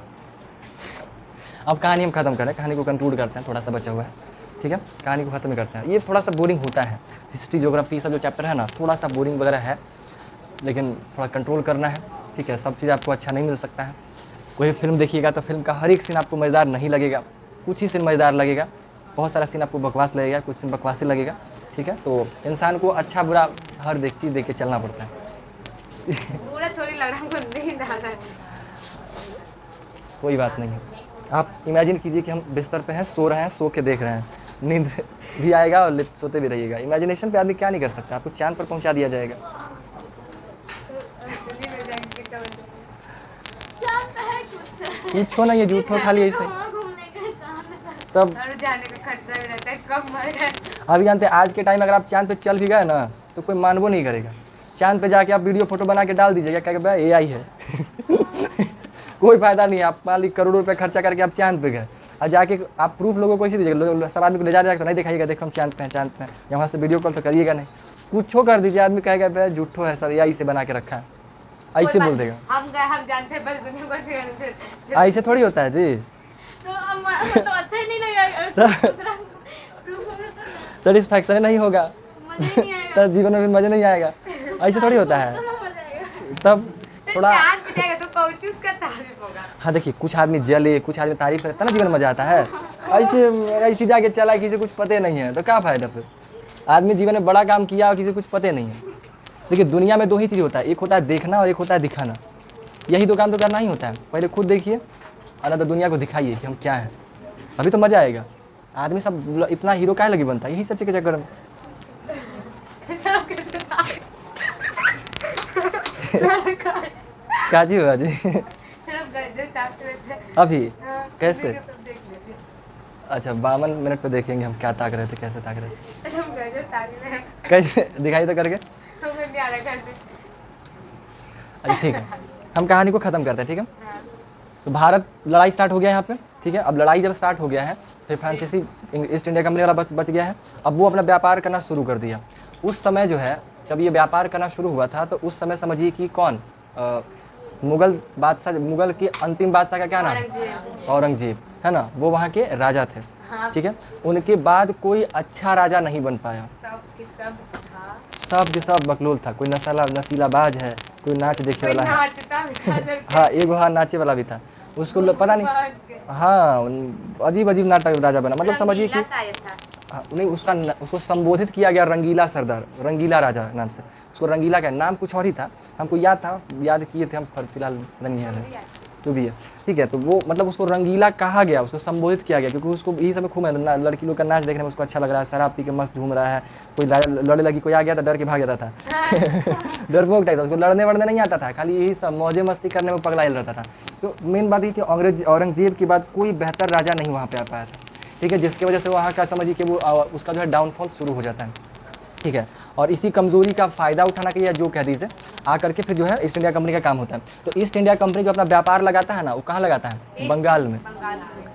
अब कहानी हम खत्म करें, कहानी को कंक्लूड करते हैं, थोड़ा सा बचा हुआ है, ठीक है, कहानी को खत्म करते हैं। ये थोड़ा सा बोरिंग होता है, हिस्ट्री ज्योग्राफी सब जो चैप्टर है ना, थोड़ा सा बोरिंग वगैरह है, लेकिन थोड़ा कंट्रोल करना है, ठीक है। सब चीज़ आपको अच्छा नहीं मिल सकता है। कोई फिल्म देखिएगा तो फिल्म का हर एक सीन आपको मज़ेदार नहीं लगेगा, कुछ ही सीन मज़ेदार लगेगा, बहुत सारा सीन आपको बकवास लगेगा, कुछ सीन बकवासी लगेगा, ठीक है। तो इंसान को अच्छा बुरा हर एक चीज़ देख के चलना पड़ता है। पूरा थोड़ी लग रहा नहीं डाला है। कोई बात नहीं है, आप इमेजिन कीजिए कि हम बिस्तर पे हैं, सो रहे हैं, सो के देख रहे हैं, नींद भी आएगा और सोते भी रहिएगा। इमेजिनेशन पे आदमी क्या नहीं कर सकता, आपको चांद पर पहुंचा दिया जाएगा। दिल्ली में जाएंगे तो चांद पे है कुछ। पूछो ना, ये झूठ हो खाली ऐसे। कहाँ घूमने गए चांद पे? तब और जाने का खतरा भी रहता है, कब मर गए। अभी जानते हैं आज के टाइम अगर आप चांद पे चल भी गए ना, तो कोई मानवो नहीं करेगा। चांद पे जाके आप वीडियो फोटो बना के डाल दीजिएगा, क्या भाई AI है। कोई फायदा नहीं है। आप मान लीजिए करोड़ों रुपये खर्चा करके आप चांद पे गए और जाके आप प्रूफ लोगों को इसी दीजिएगा, सब आदमी को ले जाएगा तो नहीं दिखाइएगा, देखो हम चांद पे हैं, चांद पे हैं, या वहाँ से वीडियो कॉल तो करिएगा नहीं, कुछ कर दीजिए, आदमी कहेगा भाई झूठो है सर, AI से बना के रखा है, ऐसे बोल देगा। हम गए, हम जानते हैं, बस दुनिया को ऐसे थोड़ी होता है जी। तो अब तो अच्छा ही नहीं लगेगा, अगर दूसरा proof होगा तो सेटिस्फैक्शन नहीं होगा, मजा ही नहीं आएगा। तब जीवन में फिर मजा नहीं आएगा। ऐसे थोड़ी होता है। तो मजा आएगा। तब थोड़ा चांद पे जाएगा तो कौची उसका तारीफ होगा। हाँ देखिए, कुछ आदमी जले, कुछ आदमी तारीफ करता है ना, जीवन में मजा आता है। ऐसे जाके चला, किसी कुछ पते नहीं है तो क्या फायदा फिर। आदमी जीवन में बड़ा काम किया और किसी कुछ पते नहीं है। देखिए दुनिया में दो ही चीज़ होता है, एक होता है देखना और एक होता है दिखाना। यही दो काम तो करना ही होता है, पहले खुद देखिए और तो दुनिया को दिखाइए कि हम क्या हैं, अभी तो मज़ा आएगा। आदमी सब इतना हीरो काहे लगी बनता है, यही सब चीज़ के चक्कर में। काजी हुआ जी अभी कैसे? अच्छा 52 मिनट पे देखेंगे हम क्या ताक रहे थे, कैसे ताक रहे थे, कैसे दिखाई तो करके। अच्छा ठीक है, हम कहानी को ख़त्म करते हैं, ठीक है। तो भारत लड़ाई स्टार्ट हो गया है यहाँ पे, ठीक है। अब लड़ाई जब स्टार्ट हो गया है, फिर फ्रांसीसी ईस्ट इंडिया कंपनी वाला बच गया है। अब वो अपना व्यापार करना शुरू कर दिया। उस समय जो है, जब ये व्यापार करना शुरू हुआ था, तो उस समय समझिए कि कौन मुगल बादशाह, मुगल के अंतिम बादशाह का क्या नाम? औरंगजेब, है ना, वो वहाँ के राजा थे। हाँ, ठीक है, उनके बाद कोई अच्छा राजा नहीं बन पाया, सब के सब था, सब के सब बकलोल था। कोई नशीलाबाज है, कोई नाच देखे कोई वाला है, नाचता भी था सबके हाँ एगो हाँ नाचे वाला भी था, उसको पता नहीं, भाग के। हाँ अजीब अजीब नाटक राजा बना, मतलब समझिए कि रंगीला शायद था। हाँ, नहीं उसको संबोधित किया गया रंगीला सरदार, रंगीला राजा नाम से। उसको रंगीला का नाम कुछ और ही था, हमको याद था, याद किए थे हम, पर फिलहाल नहीं याद है जो भी है। ठीक है, तो वो मतलब उसको रंगीला कहा गया, उसको संबोधित किया गया, क्योंकि उसको यही सब खूब लड़की लोग का नाच देखने में उसको अच्छा लग रहा है, शराब पी के मस्त घूम रहा है, कोई लड़ने लगी कोई आ गया तो डर के भाग जाता था डरपोक टाइप था, उसको लड़ने वड़ने नहीं आता था, खाली यही सब मौजे मस्ती करने में पगलाइल रहता था। तो मेन बात ये कि औरंगजेब के बाद कोई बेहतर राजा नहीं वहाँ पे आ पाया था। ठीक है, जिसकी वजह से वहाँ का समझिए कि वो उसका जो है डाउनफॉल शुरू हो जाता है। ठीक है, और इसी कमजोरी का फ़ायदा उठाना के या जो कह दीजिए आकर के फिर जो है ईस्ट इंडिया कंपनी का काम होता है। तो ईस्ट इंडिया कंपनी जो अपना व्यापार लगाता है ना, वो कहाँ लगाता है? बंगाल में,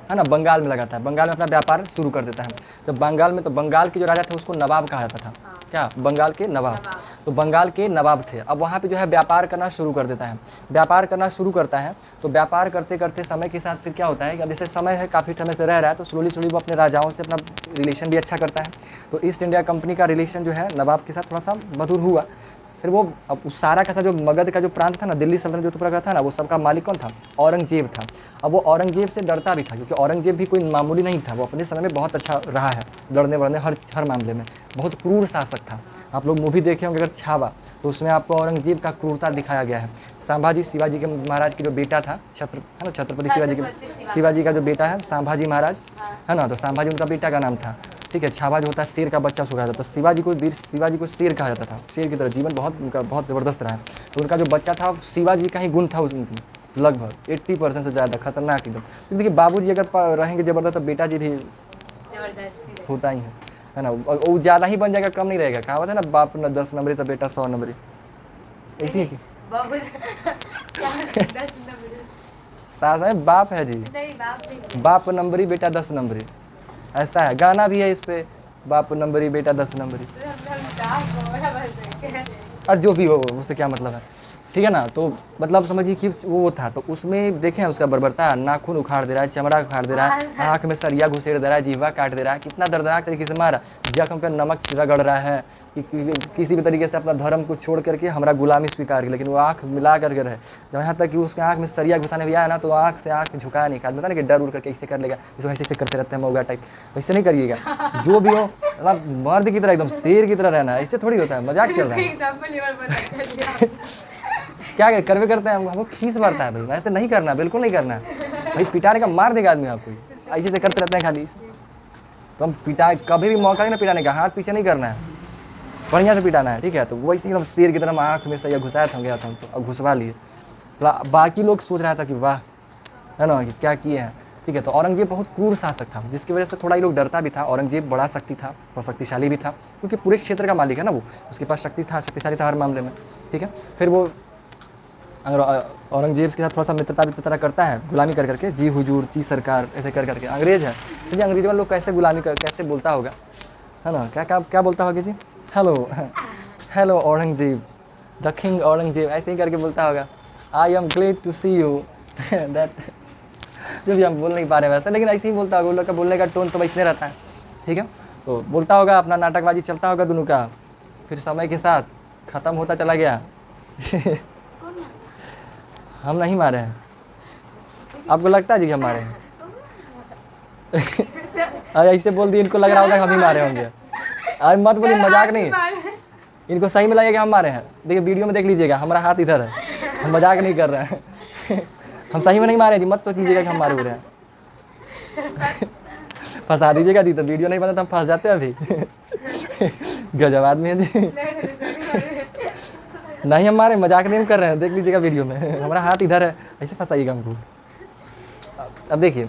है ना, बंगाल में लगाता है, बंगाल में अपना व्यापार शुरू कर देता है। तो बंगाल में, तो बंगाल के जो राजा थे उसको नवाब कहा जाता था। क्या? बंगाल के नवाब। तो बंगाल के नवाब थे, अब वहाँ पे जो है व्यापार करना शुरू कर देता है। व्यापार करना शुरू करता है, तो व्यापार करते करते समय के साथ फिर क्या होता है कि अब जैसे समय है, काफ़ी समय से रह रहा है, तो स्लोली स्लोली वो अपने राजाओं से अपना रिलेशन भी अच्छा करता है। तो ईस्ट इंडिया कंपनी का रिलेशन जो है नवाब के साथ थोड़ा सा मधुर हुआ। फिर वो अब उस सारा का सा जो मगध का जो प्रांत था ना, दिल्ली सल्तनत जो पूरा का था ना, वो सबका मालिक कौन था? औरंगजेब था। अब वो औरंगजेब से डरता भी था, क्योंकि औरंगजेब भी कोई मामूली नहीं था, वो अपने समय में बहुत अच्छा रहा है, लड़ने वड़ने हर मामले में बहुत क्रूर शासक था। आप लोग मूवी देखे होंगे अगर छावा, तो उसमें आपको औरंगजेब का क्रूरता दिखाया गया है। संभाजी शिवाजी के महाराज के जो बेटा था, है ना, छत्रपति शिवाजी का जो बेटा है संभाजी महाराज, है ना, तो संभाजी उनका बेटा का नाम था। ठीक है, छावा जो होता है शेर का बच्चा सुखा जाता, तो शिवाजी को शेर कहा जाता था, शेर की तरह जीवन उनका बहुत ज़बरदस्त रहा है। तो उनका जो बच्चा था शिवाजी का ही गुण था, उनकी लगभग 80% से ज़्यादा खतरनाक एकदम। तो देखिए बाबूजी अगर रहेंगे ज़बरदस्त, तो बेटा जी भी होता ही है ना, वो ज़्यादा ही बन जाएगा, कम नहीं रहेगा। कहावत है ना, बाप न 10 नंबरी तो बेटा 100 नंबरी, इसी की सास है, बाप है जी, बाप नंबरी बेटा 10 नंबरी, ऐसा है, गाना भी है इस पे, बाप नंबरी बेटा 10 नंबरी, और जो भी हो उससे क्या मतलब है। ठीक है ना, तो मतलब समझिए कि वो था, तो उसमें देखें उसका बर्बरता, नाखून उखाड़ दे रहा है, चमड़ा उखाड़ दे रहा है, आँख में सरिया घुसेड़ दे रहा है, जीवा काट दे रहा है, कितना दर्दनाक तरीके से मारा, जख्म पे नमक रगड़ रहा है कि किसी भी तरीके से अपना धर्म को छोड़ करके हमारा गुलामी स्वीकार की, लेकिन वो आँख मिला करके रहे। जब यहाँ तक कि उसके आँख में सरिया घुसाने भी आया ना, तो आँख से आँख झुकाया नहीं, कहता ना कि डर उड़ करके ऐसे कर लेगा, इसको ऐसे करते रहते हैं मौगा टाइप, वैसे नहीं करिएगा। जो भी हो मतलब मर्द की तरह एकदम शेर की तरह रहना, ऐसे थोड़ी होता है, मजाक चल रहा है क्या करवे करते हैं हमको खींच मारता है भाई, ऐसे नहीं करना, बिल्कुल नहीं करना भाई, पिटाने का मार देगा आदमी आपको, ऐसे से करते रहते हैं खाली। तो हम पिटा, कभी भी मौका नहीं ना पिटाने का, हाथ पीछे नहीं करना है, बढ़िया से पिटाना है। ठीक है, तो वैसे एकदम शेर की तरह आँख में सही घुसाया था गया था, तो अब घुसवा लिए। बाकी लोग सोच रहा था कि वाह, है ना, कि क्या किए हैं। ठीक है, तो औरंगजेब बहुत क्रूर शासक था, जिसकी वजह से थोड़ा ही लोग डरता भी था। औरंगजेब बड़ा शक्ति था और शक्तिशाली भी था, क्योंकि पूरे क्षेत्र का मालिक है ना वो, उसके पास शक्तिशाली था हर मामले में। ठीक है, फिर वो अगर औरंगजेब के साथ थोड़ा सा मित्रता करता है, गुलामी कर करके, जी हुजूर, जी सरकार, ऐसे कर करके। अंग्रेज है, चलिए अंग्रेज वाले लोग कैसे गुलामी कैसे बोलता होगा, है ना, क्या बोलता होगा जी, hello Aurangzeb, the king Aurangzeb, ऐसे ही करके बोलता होगा। I am glad to see you that, जो भी हम बोल नहीं पा रहे वैसे, लेकिन ऐसे ही बोलता होगा, उन लोग का बोलने का टोन तो वैसे रहता है। ठीक है, तो बोलता होगा, अपना नाटकबाजी चलता होगा दोनों का, फिर समय के साथ ख़त्म होता चला गया हम नहीं मारे हैं, आपको लगता है जी कि हम मारे हैं अरे ऐसे बोल दिए, इनको लग रहा होगा हम ही मारे होंगे। अरे मत बोलिए, मजाक नहीं, इनको सही में लगेगा कि हम मारे हैं। देखिए वीडियो में देख लीजिएगा, हमारा हाथ इधर है, हम मजाक नहीं कर रहे हैं हम सही में नहीं मारे जी, मत सोच लीजिएगा कि हम मारे हुए हैं फंसा दीजिएगा दी, तो वीडियो नहीं बना तो हम फंस जाते हैं अभी गजब आदमी है जी नहीं हम मारे, मजाक नहीं कर रहे हैं, देख लीजिएगा वीडियो में हमारा हाथ इधर है, ऐसे फंसाइएगा हमको। अब देखिए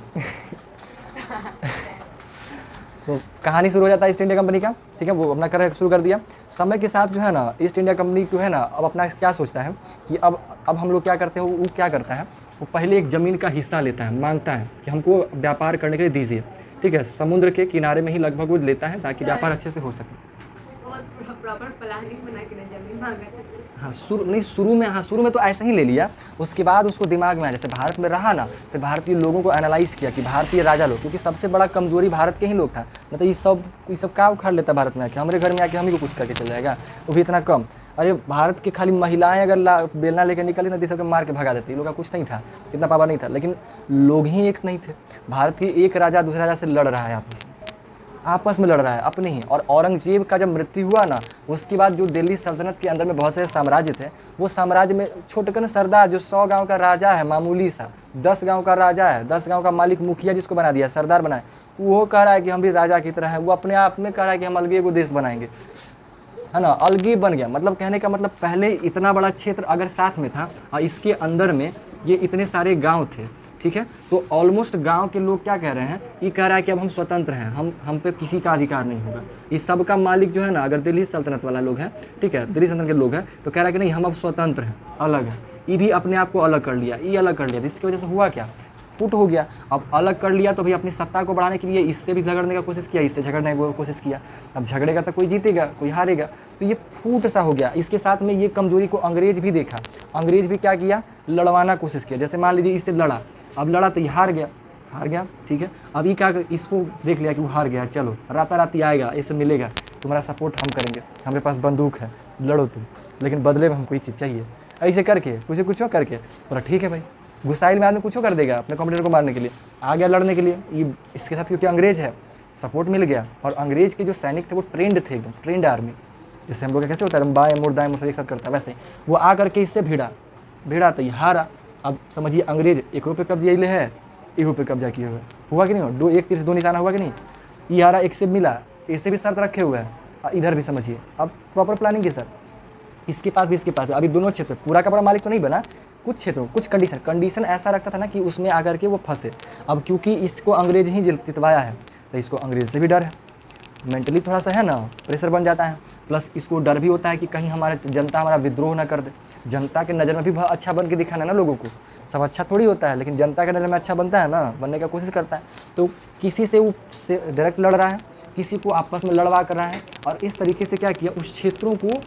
तो कहानी शुरू हो जाता है ईस्ट इंडिया कंपनी का। ठीक है, वो अपना कर शुरू कर दिया। समय के साथ जो है ना, ईस्ट इंडिया कंपनी जो है ना, अब अपना क्या सोचता है कि अब हम लोग क्या करते हैं, वो क्या करता है, वो पहले एक ज़मीन का हिस्सा लेता है, मांगता है कि हमको व्यापार करने के लिए दीजिए। ठीक है, समुद्र के किनारे में ही लगभग वो लेता है, ताकि व्यापार अच्छे से हो सके। वो बहुत प्रॉपर प्लानिंग बना के ना ज़मीन मांगा था। हाँ, शुरू में तो ऐसा ही ले लिया। उसके बाद उसको दिमाग में आया, जैसे भारत में रहा ना, फिर भारतीय लोगों को एनालाइज़ किया कि भारतीय राजा लोग, क्योंकि सबसे बड़ा कमज़ोरी भारत के ही लोग था। मतलब ये सब क्या उखाड़ लेता भारत में आके, हमारे घर में आके हम ही को कुछ करके चल जाएगा, वो भी इतना कम। अरे भारत की खाली महिलाएं अगर बेलना लेकर निकली ना तो सबके मार के भगा देती, लोग का कुछ नहीं था, इतना पावर नहीं था। लेकिन लोग ही एक नहीं थे। भारत के एक राजा दूसरे राजा से लड़ रहा है, आपस में लड़ रहा है अपने ही। और औरंगजेब का जब मृत्यु हुआ ना, उसके बाद जो दिल्ली सल्तनत के अंदर में बहुत सारे साम्राज्य थे, वो साम्राज्य में छोटकन सरदार जो 100 गांव का राजा है, मामूली सा 10 गांव का राजा है, 10 गांव का मालिक मुखिया जिसको बना दिया, सरदार बनाए, वो कह रहा है कि हम भी राजा की तरह है। वो अपने आप में कह रहा है कि हम अलग एगो देश बनाएंगे, है ना, अलग बन गया। मतलब कहने का मतलब पहले इतना बड़ा क्षेत्र अगर साथ में था और इसके अंदर में ये इतने सारे गांव थे, ठीक है, तो ऑलमोस्ट गांव के लोग क्या कह रहे हैं, ये कह रहा है कि अब हम स्वतंत्र हैं, हम पे किसी का अधिकार नहीं होगा। इस सब का मालिक जो है ना, अगर दिल्ली सल्तनत वाला लोग है, ठीक है, दिल्ली सल्तनत के लोग हैं, तो कह रहा है कि नहीं हम अब स्वतंत्र हैं, अलग है। ये भी अपने आप को अलग कर लिया, ये अलग कर लिया, जिसकी वजह से हुआ क्या, फुट हो गया। अब अलग कर लिया तो भाई अपनी सत्ता को बढ़ाने के लिए इससे भी झगड़ने का कोशिश किया, इससे झगड़ने की कोशिश किया। अब झगड़ेगा तो कोई जीतेगा कोई हारेगा, तो ये फूट सा हो गया। इसके साथ में ये कमजोरी को अंग्रेज भी देखा, अंग्रेज भी क्या किया, लड़वाना कोशिश किया। जैसे मान लीजिए इससे लड़ा, अब लड़ा तो ये हार गया, ठीक है। अब ये क्या, इसको देख लिया कि वो हार गया, चलो राताराती आएगा, इससे मिलेगा, तुम्हारा सपोर्ट हम करेंगे, हमारे पास बंदूक है, लड़ो तुम, लेकिन बदले में हमको ये चीज़ चाहिए। ऐसे करके कुछ करके बोला ठीक है भाई, गुस्साइल में आदमी कुछ कर देगा अपने कॉम्पिटिटर को मारने के लिए, आ गया लड़ने के लिए। ये इसके साथ क्योंकि अंग्रेज है, सपोर्ट मिल गया। और अंग्रेज के जो सैनिक थे वो ट्रेंड थे, एकदम ट्रेंड आर्मी, जैसे हम लोग का कैसे होता है बाएं मुड़ दाएं मुड़ एक साथ करता है, वैसे ही वो आ करके इससे भिड़ा तो ये हारा। अब समझिए अंग्रेज एक रुपये कब्जे ले है, एक रुपये कब्जा किए हुए, हुआ कि नहीं, एक तीर से दो निशाना हुआ कि नहीं। ये हारा, एक से मिला, इससे भी शर्त रखे हुए हैं, इधर भी समझिए। अब प्रॉपर प्लानिंग के सर इसके पास भी इसके पास, अभी दोनों क्षेत्र पूरा का पूरा मालिक तो नहीं बना, कुछ क्षेत्रों कुछ कंडीशन ऐसा रखता था ना कि उसमें आकर के वो फंसे। अब क्योंकि इसको अंग्रेज ही जितवाया है तो इसको अंग्रेज से भी डर है, मेंटली थोड़ा सा है ना, प्रेशर बन जाता है। प्लस इसको डर भी होता है कि कहीं हमारे जनता हमारा विद्रोह ना कर दे। जनता के नज़र में भी बहुत अच्छा बन के दिखाना ना लोगों को, सब अच्छा थोड़ी होता है, लेकिन जनता के नज़र में अच्छा बनता है ना, बनने का कोशिश करता है। तो किसी से वो डायरेक्ट लड़ रहा है, किसी को आपस में लड़वा कर रहा है, और इस तरीके से क्या किया, उस क्षेत्रों को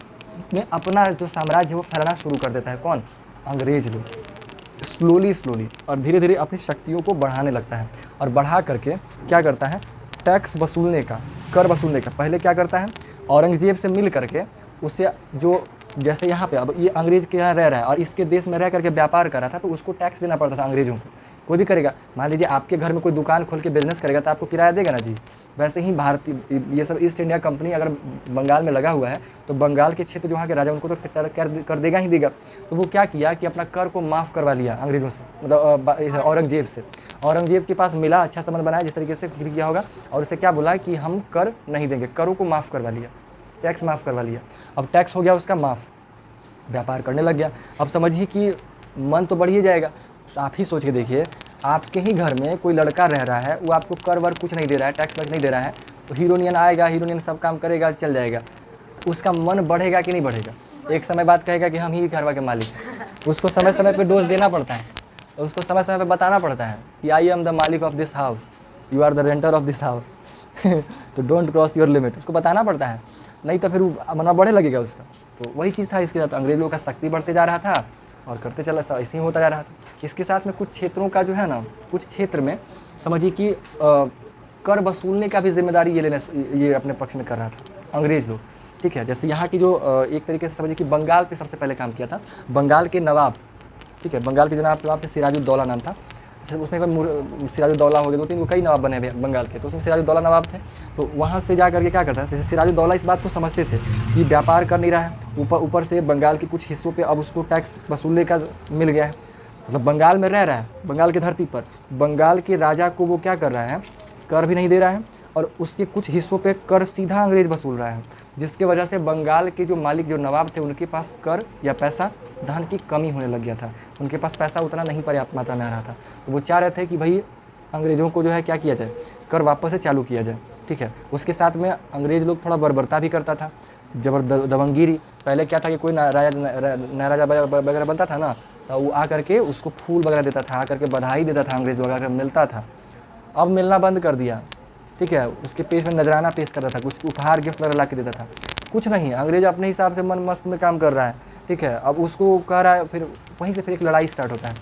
में अपना जो साम्राज्य है वो फैलाना शुरू कर देता है। कौन, अंग्रेज लोग। स्लोली और धीरे धीरे अपनी शक्तियों को बढ़ाने लगता है, और बढ़ा करके क्या करता है, टैक्स वसूलने का, कर वसूलने का। पहले क्या करता है, औरंगजेब से मिल करके उसे, जो जैसे यहाँ पे अब ये अंग्रेज के यहाँ रह रहा है और इसके देश में रह करके व्यापार कर रहा था, तो उसको टैक्स देना पड़ता था अंग्रेजों को। कोई भी करेगा, मान लीजिए आपके घर में कोई दुकान खोल के बिजनेस करेगा तो आपको किराया देगा ना जी। वैसे ही भारतीय ये सब ईस्ट इंडिया कंपनी अगर बंगाल में लगा हुआ है तो बंगाल के क्षेत्र जो वहाँ के राजा उनको तो कर देगा ही देगा। तो वो क्या किया कि अपना कर को माफ़ करवा लिया अंग्रेजों से, मतलब औरंगजेब से। औरंगजेब के पास मिला, अच्छा संबंध बनाया जिस तरीके से किया होगा, और उसे क्या बोला कि हम कर नहीं देंगे, करों को माफ़ करवा लिया, टैक्स माफ़ करवा लिया। अब टैक्स हो गया उसका माफ़, व्यापार करने लग गया। अब समझिए कि मन तो बढ़ ही जाएगा। तो आप ही सोच के देखिए, आपके ही घर में कोई लड़का रह रहा है, वो आपको कर वर कुछ नहीं दे रहा है, टैक्स वैक्स नहीं दे रहा है, तो हीरोनियन आएगा, हीरोनियन सब काम करेगा, चल जाएगा, तो उसका मन बढ़ेगा कि नहीं बढ़ेगा। एक समय बाद कहेगा कि हम ही घरवा के मालिक। उसको समय समय पे डोज देना पड़ता है, उसको समय समय पे बताना पड़ता है कि आई एम द मालिक of this house, you are the renter of this house तो डोंट क्रॉस योर लिमिट, उसको बताना पड़ता है, नहीं तो फिर मना बढ़े लगेगा उसका। तो वही चीज़ था इसके साथ, अंग्रेज लोगों का शक्ति बढ़ते जा रहा था और करते चला, ऐसे ही होता जा रहा था। इसके साथ में कुछ क्षेत्रों का जो है ना, कुछ क्षेत्र में समझिए कि कर वसूलने का भी जिम्मेदारी ये अपने पक्ष में कर रहा था अंग्रेज लोग, ठीक है। जैसे यहाँ की जो एक तरीके से समझिए कि बंगाल पे सबसे पहले काम किया था बंगाल के नवाब, ठीक है, बंगाल के जो नवाब थे सिराजुद्दौला नाम था, उसमें सिराजुद्दौला हो गया, 2-3 कई नवाब बने बंगाल के, तो उसमें सिराजुद्दौला नवाब थे। तो वहाँ से जा करके क्या करता है, जैसे सिराजुद्दौला इस बात को समझते थे कि व्यापार कर नहीं रहा है, ऊपर से बंगाल के कुछ हिस्सों पे अब उसको टैक्स वसूलने का मिल गया है, मतलब बंगाल में रह रहा है, बंगाल की धरती पर बंगाल के राजा को वो क्या कर रहा है, कर भी नहीं दे रहा है, और उसके कुछ हिस्सों पे कर सीधा अंग्रेज वसूल रहा है, जिसके वजह से बंगाल के जो मालिक जो नवाब थे उनके पास कर या पैसा धन की कमी होने लग गया था, उनके पास पैसा उतना नहीं पर्याप्त मात्रा में आ रहा था। तो वो चाह रहे थे कि भाई अंग्रेज़ों को जो है क्या किया जाए, कर वापस से चालू किया जाए, ठीक है। उसके साथ में अंग्रेज़ लोग थोड़ा बर्बरता भी करता था, दबंगगिरी। पहले क्या था कि कोई नया राजा वगैरह बनता था ना, तो वो आ करके उसको फूल वगैरह देता था, आ करके बधाई देता था, अंग्रेज़ वगैरह मिलता था। अब मिलना बंद कर दिया, ठीक है, उसके पेश में नजराना पेश करता था, कुछ उपहार गिफ्ट वगैरह ला के देता था। कुछ नहीं है, अंग्रेज अपने हिसाब से मन मस्त में काम कर रहा है, ठीक है। अब उसको कह रहा है, फिर वहीं से फिर एक लड़ाई स्टार्ट होता है,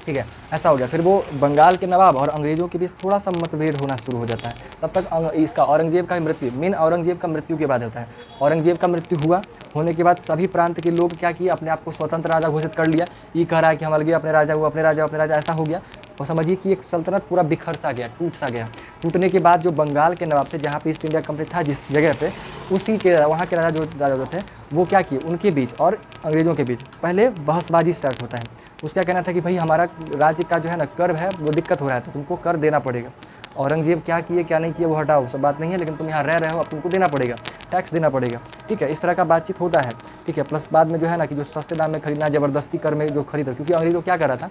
ठीक है। ऐसा हो गया, फिर वो बंगाल के नवाब और अंग्रेज़ों के बीच थोड़ा सा मतभेद होना शुरू हो जाता है। तब तक इसका औरंगजेब का मृत्यु, मेन औरंगजेब का मृत्यु के बाद होता है। औरंगजेब का मृत्यु हुआ, होने के बाद सभी प्रांत के लोग क्या किए, अपने आप को स्वतंत्र राजा घोषित कर लिया। ये कह रहा है कि हम अलग अपने राजा, वो अपने राजा, अपने राजा, ऐसा हो गया। और समझिए कि एक सल्तनत पूरा बिखर सा गया, टूट सा गया। टूटने के बाद जो बंगाल के नवाब थे, जहाँ पे ईस्ट इंडिया कंपनी था जिस जगह पे, उसी के वहाँ के राजा जो थे वो क्या किए, उनके बीच और अंग्रेज़ों के बीच पहले बहसबाजी स्टार्ट होता है। उसका कहना था कि भाई हमारा राज्य का जो है ना कर है वो दिक्कत हो रहा है, तो तुमको कर देना पड़ेगा। औरंगजेब क्या किए क्या नहीं किए वो हटाओ, सब बात नहीं है, लेकिन तुम यहाँ रह रहे हो, अब तुमको देना पड़ेगा, टैक्स देना पड़ेगा, ठीक है। इस तरह का बातचीत होता है, ठीक है। प्लस बाद में जो है ना कि जो सस्ते दाम में खरीदना, ज़बरदस्ती कर में जो खरीदा, क्योंकि अंग्रेज़ों क्या कर रहा था,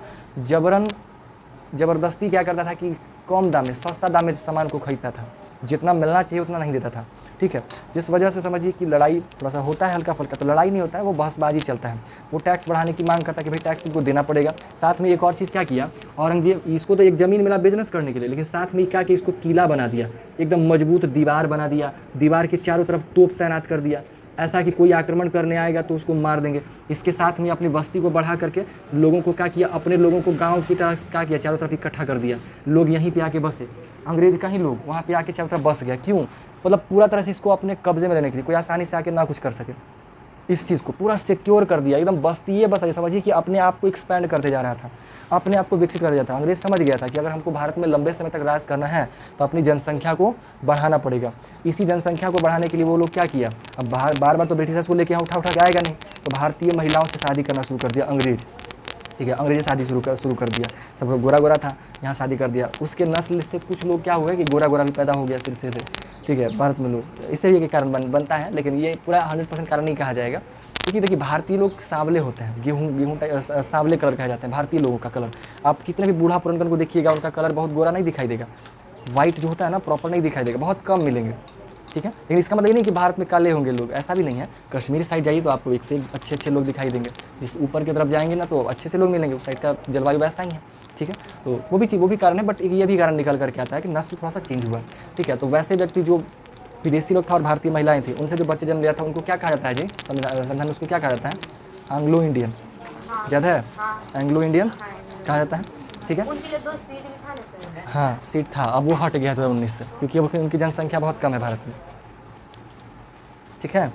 ज़बरदस्ती क्या करता था कि कम दाम में, सस्ता दाम में सामान को खरीदता था, जितना मिलना चाहिए उतना नहीं देता था, ठीक है। जिस वजह से समझिए कि लड़ाई थोड़ा सा होता है, हल्का फुल्का, तो लड़ाई नहीं होता है, वो बहसबाजी चलता है। वो टैक्स बढ़ाने की मांग करता है कि भाई टैक्स तुमको देना पड़ेगा। साथ में एक और चीज़ क्या किया औरंगजेब, इसको तो एक ज़मीन मिला बिजनेस करने के लिए, लेकिन साथ में क्या कि इसको किला बना दिया, एकदम मजबूत दीवार बना दिया, दीवार के चारों तरफ तोप तैनात कर दिया, ऐसा कि कोई आक्रमण करने आएगा तो उसको मार देंगे। इसके साथ में अपनी बस्ती को बढ़ा करके लोगों को क्या किया, अपने लोगों को गांव की तरह क्या किया, चारों तरफ इकट्ठा कर दिया, लोग यहीं पे आके बसे, अंग्रेज का ही लोग वहाँ पे आके चारों तरफ बस गया। क्यों, मतलब पूरा तरह से इसको अपने कब्जे में लेने के लिए, कोई आसानी से आके ना कुछ कर सके। इस चीज़ को पूरा सिक्योर कर दिया, एकदम बस्ती ये बस, समझिए कि अपने आप को एक्सपैंड करते जा रहा था, अपने आप को विकसित करते जाता था। अंग्रेज समझ गया था कि अगर हमको भारत में लंबे समय तक राज करना है तो अपनी जनसंख्या को बढ़ाना पड़ेगा। इसी जनसंख्या को बढ़ाने के लिए वो लोग क्या किया, अब बार बार तो ब्रिटिशर्स को लेके यहाँ उठा के आएगा नहीं, तो भारतीय महिलाओं से शादी करना शुरू कर दिया अंग्रेज, ठीक है। अंग्रेजी शादी शुरू कर दिया, सब गोरा गोरा था, यहाँ शादी कर दिया। उसके नस्ल से कुछ लोग क्या हुआ कि गोरा गोरा भी पैदा हो गया सिलसिले से, ठीक है, भारत में लोग, इससे भी एक कारण बनता है, लेकिन ये पूरा 100% कारण नहीं कहा जाएगा, क्योंकि देखिए भारतीय लोग सांवले होते हैं, गेहूँ सांवले कलर कहा जाते हैं भारतीय लोगों का कलर। आप कितने भी बूढ़ा पुरनकन को देखिएगा, उनका कलर बहुत गोरा नहीं दिखाई देगा, वाइट जो होता है ना प्रॉपर नहीं दिखाई देगा, बहुत कम मिलेंगे, ठीक है। लेकिन इसका मतलब ये नहीं कि भारत में काले होंगे लोग, ऐसा भी नहीं है। कश्मीर साइड जाइए तो आपको एक से एक अच्छे लोग दिखाई देंगे, जिस ऊपर की तरफ जाएंगे ना तो अच्छे से लोग मिलेंगे, उस साइड का जलवायु वैसा ही है, ठीक है। तो वो भी कारण है, बट ये भी कारण निकल करके आता है कि नस्ल थोड़ा सा चेंज हुआ, ठीक है। तो वैसे व्यक्ति जो विदेशी लोग था और भारतीय महिलाएं थी, उनसे जो बच्चे जन्म लिया था उनको क्या कहा जाता है जी, संविधान में उसको क्या कहा जाता है, एंग्लो इंडियन, याद है, एंग्लो इंडियन कहा जाता है, ठीक है। उनके लिए 2 सीट भी था ना सर? हाँ सीट था, अब वो हट गया 2019 से, क्योंकि अब उनकी जनसंख्या बहुत कम है भारत में, ठीक है,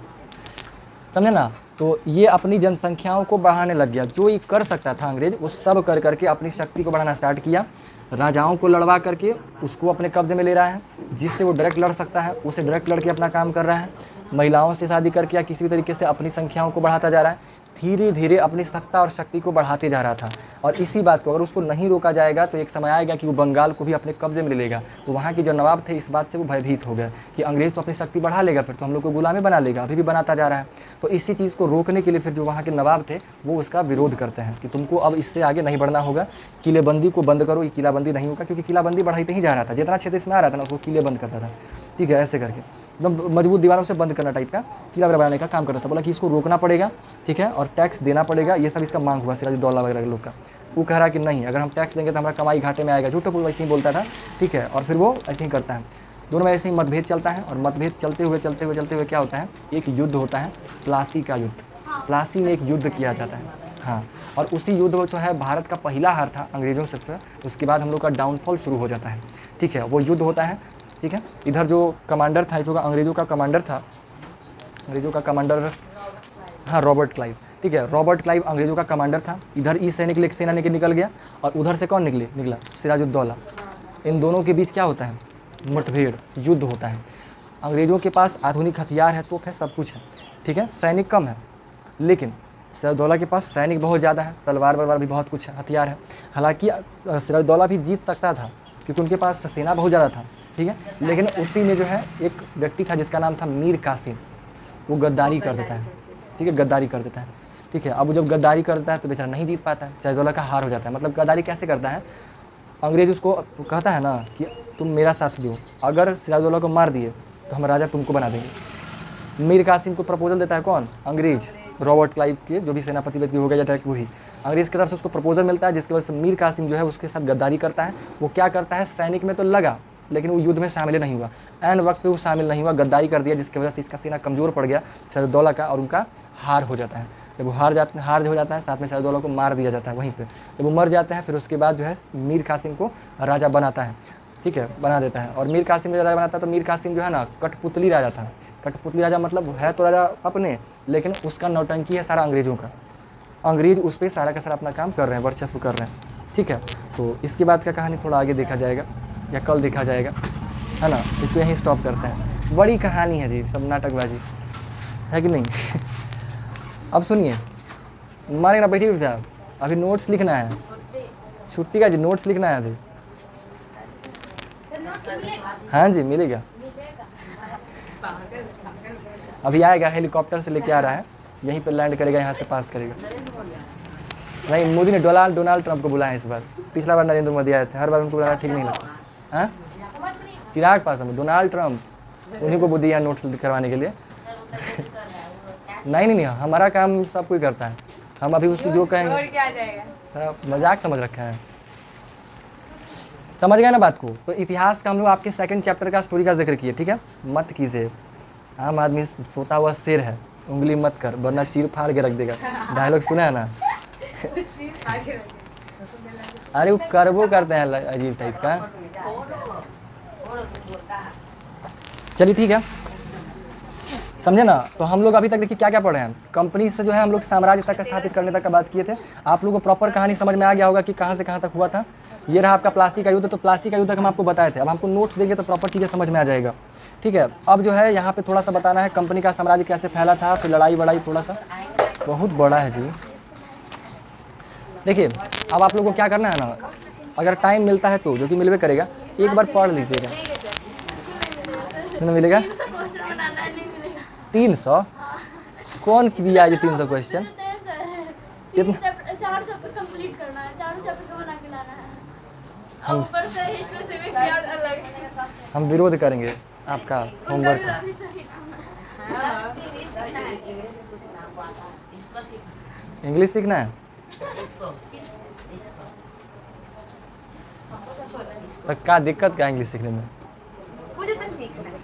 समझे ना। तो ये अपनी जनसंख्याओं को बढ़ाने लग गया, जो ये कर सकता था अंग्रेज वो सब कर करके अपनी शक्ति को बढ़ाना स्टार्ट किया। राजाओं को लड़वा करके उसको अपने कब्जे में ले रहा है, जिससे वो डायरेक्ट लड़ सकता है उसे डायरेक्ट लड़के अपना काम कर रहा है। महिलाओं से शादी करके या किसी भी तरीके से अपनी संख्याओं को बढ़ाता जा रहा है, धीरे धीरे अपनी सत्ता और शक्ति को बढ़ाते जा रहा था। और इसी बात को अगर उसको नहीं रोका जाएगा तो एक समय आएगा कि वो बंगाल को भी अपने कब्जे में ले लेगा। तो वहाँ के जो नवाब थे इस बात से वो भयभीत हो गया कि अंग्रेज़ तो अपनी शक्ति बढ़ा लेगा, फिर तो हम लोग को गुलामी बना लेगा, अभी भी बनाता जा रहा है। तो इसी चीज़ को रोकने के लिए फिर जो वहाँ के नवाब थे वो उसका विरोध करते हैं कि तुमको अब इससे आगे नहीं बढ़ना होगा, किलेबंदी को बंद करो। ये किलाबंदी नहीं होगा, क्योंकि किलाबंदी बढ़ाते ही जा रहा था, जितना क्षेत्र इसमें आ रहा था ना उसको किले बंद करता था, ठीक है, ऐसे करके एकदम मजबूत दीवारों से बंद करना टाइप का किला बनाने का काम करता था। बोला कि इसको रोकना पड़ेगा, ठीक है, और टैक्स देना पड़ेगा। ये सब इसका मांग हुआ सिराजुद्दौला वगैरह के लोग का। वो कह रहा कि नहीं, अगर हम टैक्स देंगे तो हमारा कमाई घाटे में आएगा, झूठो वैसे ही बोलता था, ठीक है। और फिर वो ऐसे ही करता है, दोनों में ऐसे ही मतभेद चलता है। और मतभेद चलते हुए क्या होता है, एक युद्ध होता है, प्लासी का युद्ध। प्लासी में एक युद्ध किया जाता है, हाँ। और उसी युद्ध में जो है भारत का पहला हार था अंग्रेज़ों से, उसके बाद हम लोग का डाउनफॉल शुरू हो जाता है, ठीक है। वो युद्ध होता है, ठीक है। इधर जो कमांडर था, जो अंग्रेज़ों का कमांडर हाँ रॉबर्ट क्लाइव, ठीक है। रॉबर्ट क्लाइव अंग्रेज़ों का कमांडर था। इधर ईस्ट सैनिक सेना लेके निकल गया और उधर से कौन निकला सिराजुद्दौला। इन दोनों के बीच क्या होता है, मुठभेड़, युद्ध होता है। अंग्रेज़ों के पास आधुनिक हथियार है, तोप है, सब कुछ है, ठीक है, सैनिक कम है, लेकिन सिराजुद्दौला के पास सैनिक बहुत ज़्यादा है, तलवार वलवार भी बहुत कुछ है, हथियार है। हालांकि सिराजुद्दौला भी जीत सकता था क्योंकि उनके पास सेना बहुत ज़्यादा था, ठीक है। लेकिन उसी में जो है एक व्यक्ति था जिसका नाम था मीर कासिम, वो गद्दारी कर देता है, ठीक है, गद्दारी कर देता है, ठीक है। अब जब गद्दारी करता है तो बेचारा नहीं जीत पाता है, सिराजुद्दौला का हार हो जाता है। मतलब गद्दारी कैसे करता है, अंग्रेज उसको कहता है ना कि तुम मेरा साथ दो, अगर सिराजुद्दौला को मार दिए तो हम राजा तुमको बना देंगे। मीर कासिम को प्रपोजल देता है कौन, अंग्रेज, रॉबर्ट क्लाइव के जो भी सेनापति व्यक्ति हो गया या डायरेक्ट वही अंग्रेज की तरफ से उसको प्रपोजल मिलता है, जिसकी वजह से मीर कासिम जो है उसके साथ गद्दारी करता है। वो क्या करता है, सैनिक में तो लगा लेकिन वो युद्ध में शामिल नहीं हुआ। ऐन वक्त पे वो शामिल नहीं हुआ, गद्दारी कर दिया, जिसकी वजह से इसका सीना कमज़ोर पड़ गया सैदुद्दौला का, और उनका हार हो जाता है। जब वो हार हो जाता है, साथ में सैदुद्दौला को मार दिया जाता है वहीं पे। जब वो मर जाते हैं, फिर उसके बाद जो है मीर कासिम को राजा बनाता है, ठीक है, बना देता है। और मीर कासिम जब राजा बनाता है तो मीर कासिम जो है ना कठपुतली राजा था। कठपुतली राजा मतलब है तो राजा अपने, लेकिन उसका नौटंकी है सारा अंग्रेज़ों का। अंग्रेज़ उस पर सारा का सारा अपना काम कर रहे हैं, वर्चस्व कर रहे हैं, ठीक है। तो इसके बाद का कहानी थोड़ा आगे देखा जाएगा या कल देखा जाएगा, है ना। इसको यहीं स्टॉप करते हैं। बड़ी कहानी है जी, सब नाटकबाजी है कि नहीं। अब सुनिए, मारे ना बैठी जा, अभी नोट्स लिखना है, छुट्टी का जी नोट्स लिखना है अभी। हाँ जी मिलेगा, अभी आएगा, हेलीकॉप्टर से लेके आ रहा है, यहीं पे लैंड करेगा, यहाँ से पास करेगा। नहीं, मोदी ने डोनाल्ड ट्रंप को बुलाया इस बार, पिछला बार नरेंद्र मोदी आए थे, हर बार उनको बुलाना ठीक नहीं लगता। हाँ, चिराग पासवान, डोनाल्ड ट्रंप, उन्हीं को बुद्धि यहाँ नोट्स करवाने के लिए। नहीं, हमारा काम सब कोई करता है, हम अभी उसको जो कहेंगे। मजाक समझ रखा है, समझ गए ना बात को। तो इतिहास का हम लोग आपके 2nd चैप्टर का स्टोरी का जिक्र किए, ठीक है। मत कीजिए, आम आदमी सोता हुआ शेर है, उंगली मत कर वरना चीर फाड़ के रख देगा। डायलॉग सुना है ना। अरे वो करबो करते हैं अजीब टाइप का। चलिए ठीक है, समझे ना। तो हम लोग अभी तक देखिए क्या क्या पढ़े हैं। कंपनी से जो है हम लोग साम्राज्य तक स्थापित करने तक का बात किए थे। आप लोगों को प्रॉपर कहानी समझ में आ गया होगा कि कहाँ से कहाँ तक हुआ था। ये रहा आपका प्लासी का युद्ध। तो प्लासी का युद्ध हम आपको बताए थे, अब हमको नोट्स देंगे तो प्रॉपर चीज़ें समझ में आ जाएगा, ठीक है। अब जो है यहाँ पे थोड़ा सा बताना है कंपनी का साम्राज्य कैसे फैला था, फिर लड़ाई वड़ाई थोड़ा सा बहुत बड़ा है जी। देखिए अब आप लोगों को क्या करना है ना, अगर टाइम मिलता है तो, जो कि मिलवे करेगा, एक बार पढ़ लीजिएगा। मिलेगा 300 कौन दिया ये 300 क्वेश्चन? 4 चैप्टर कंप्लीट करना है, 4 चैप्टर को बना के लाना है। और ऊपर से हिस्ट्री सिविक्स याद अलग। हम विरोध करेंगे आपका होमवर्क। इंग्लिश सीखना है तो क्या दिक्कत क्या इंग्लिश सीखने में? मुझे तो सीखना है।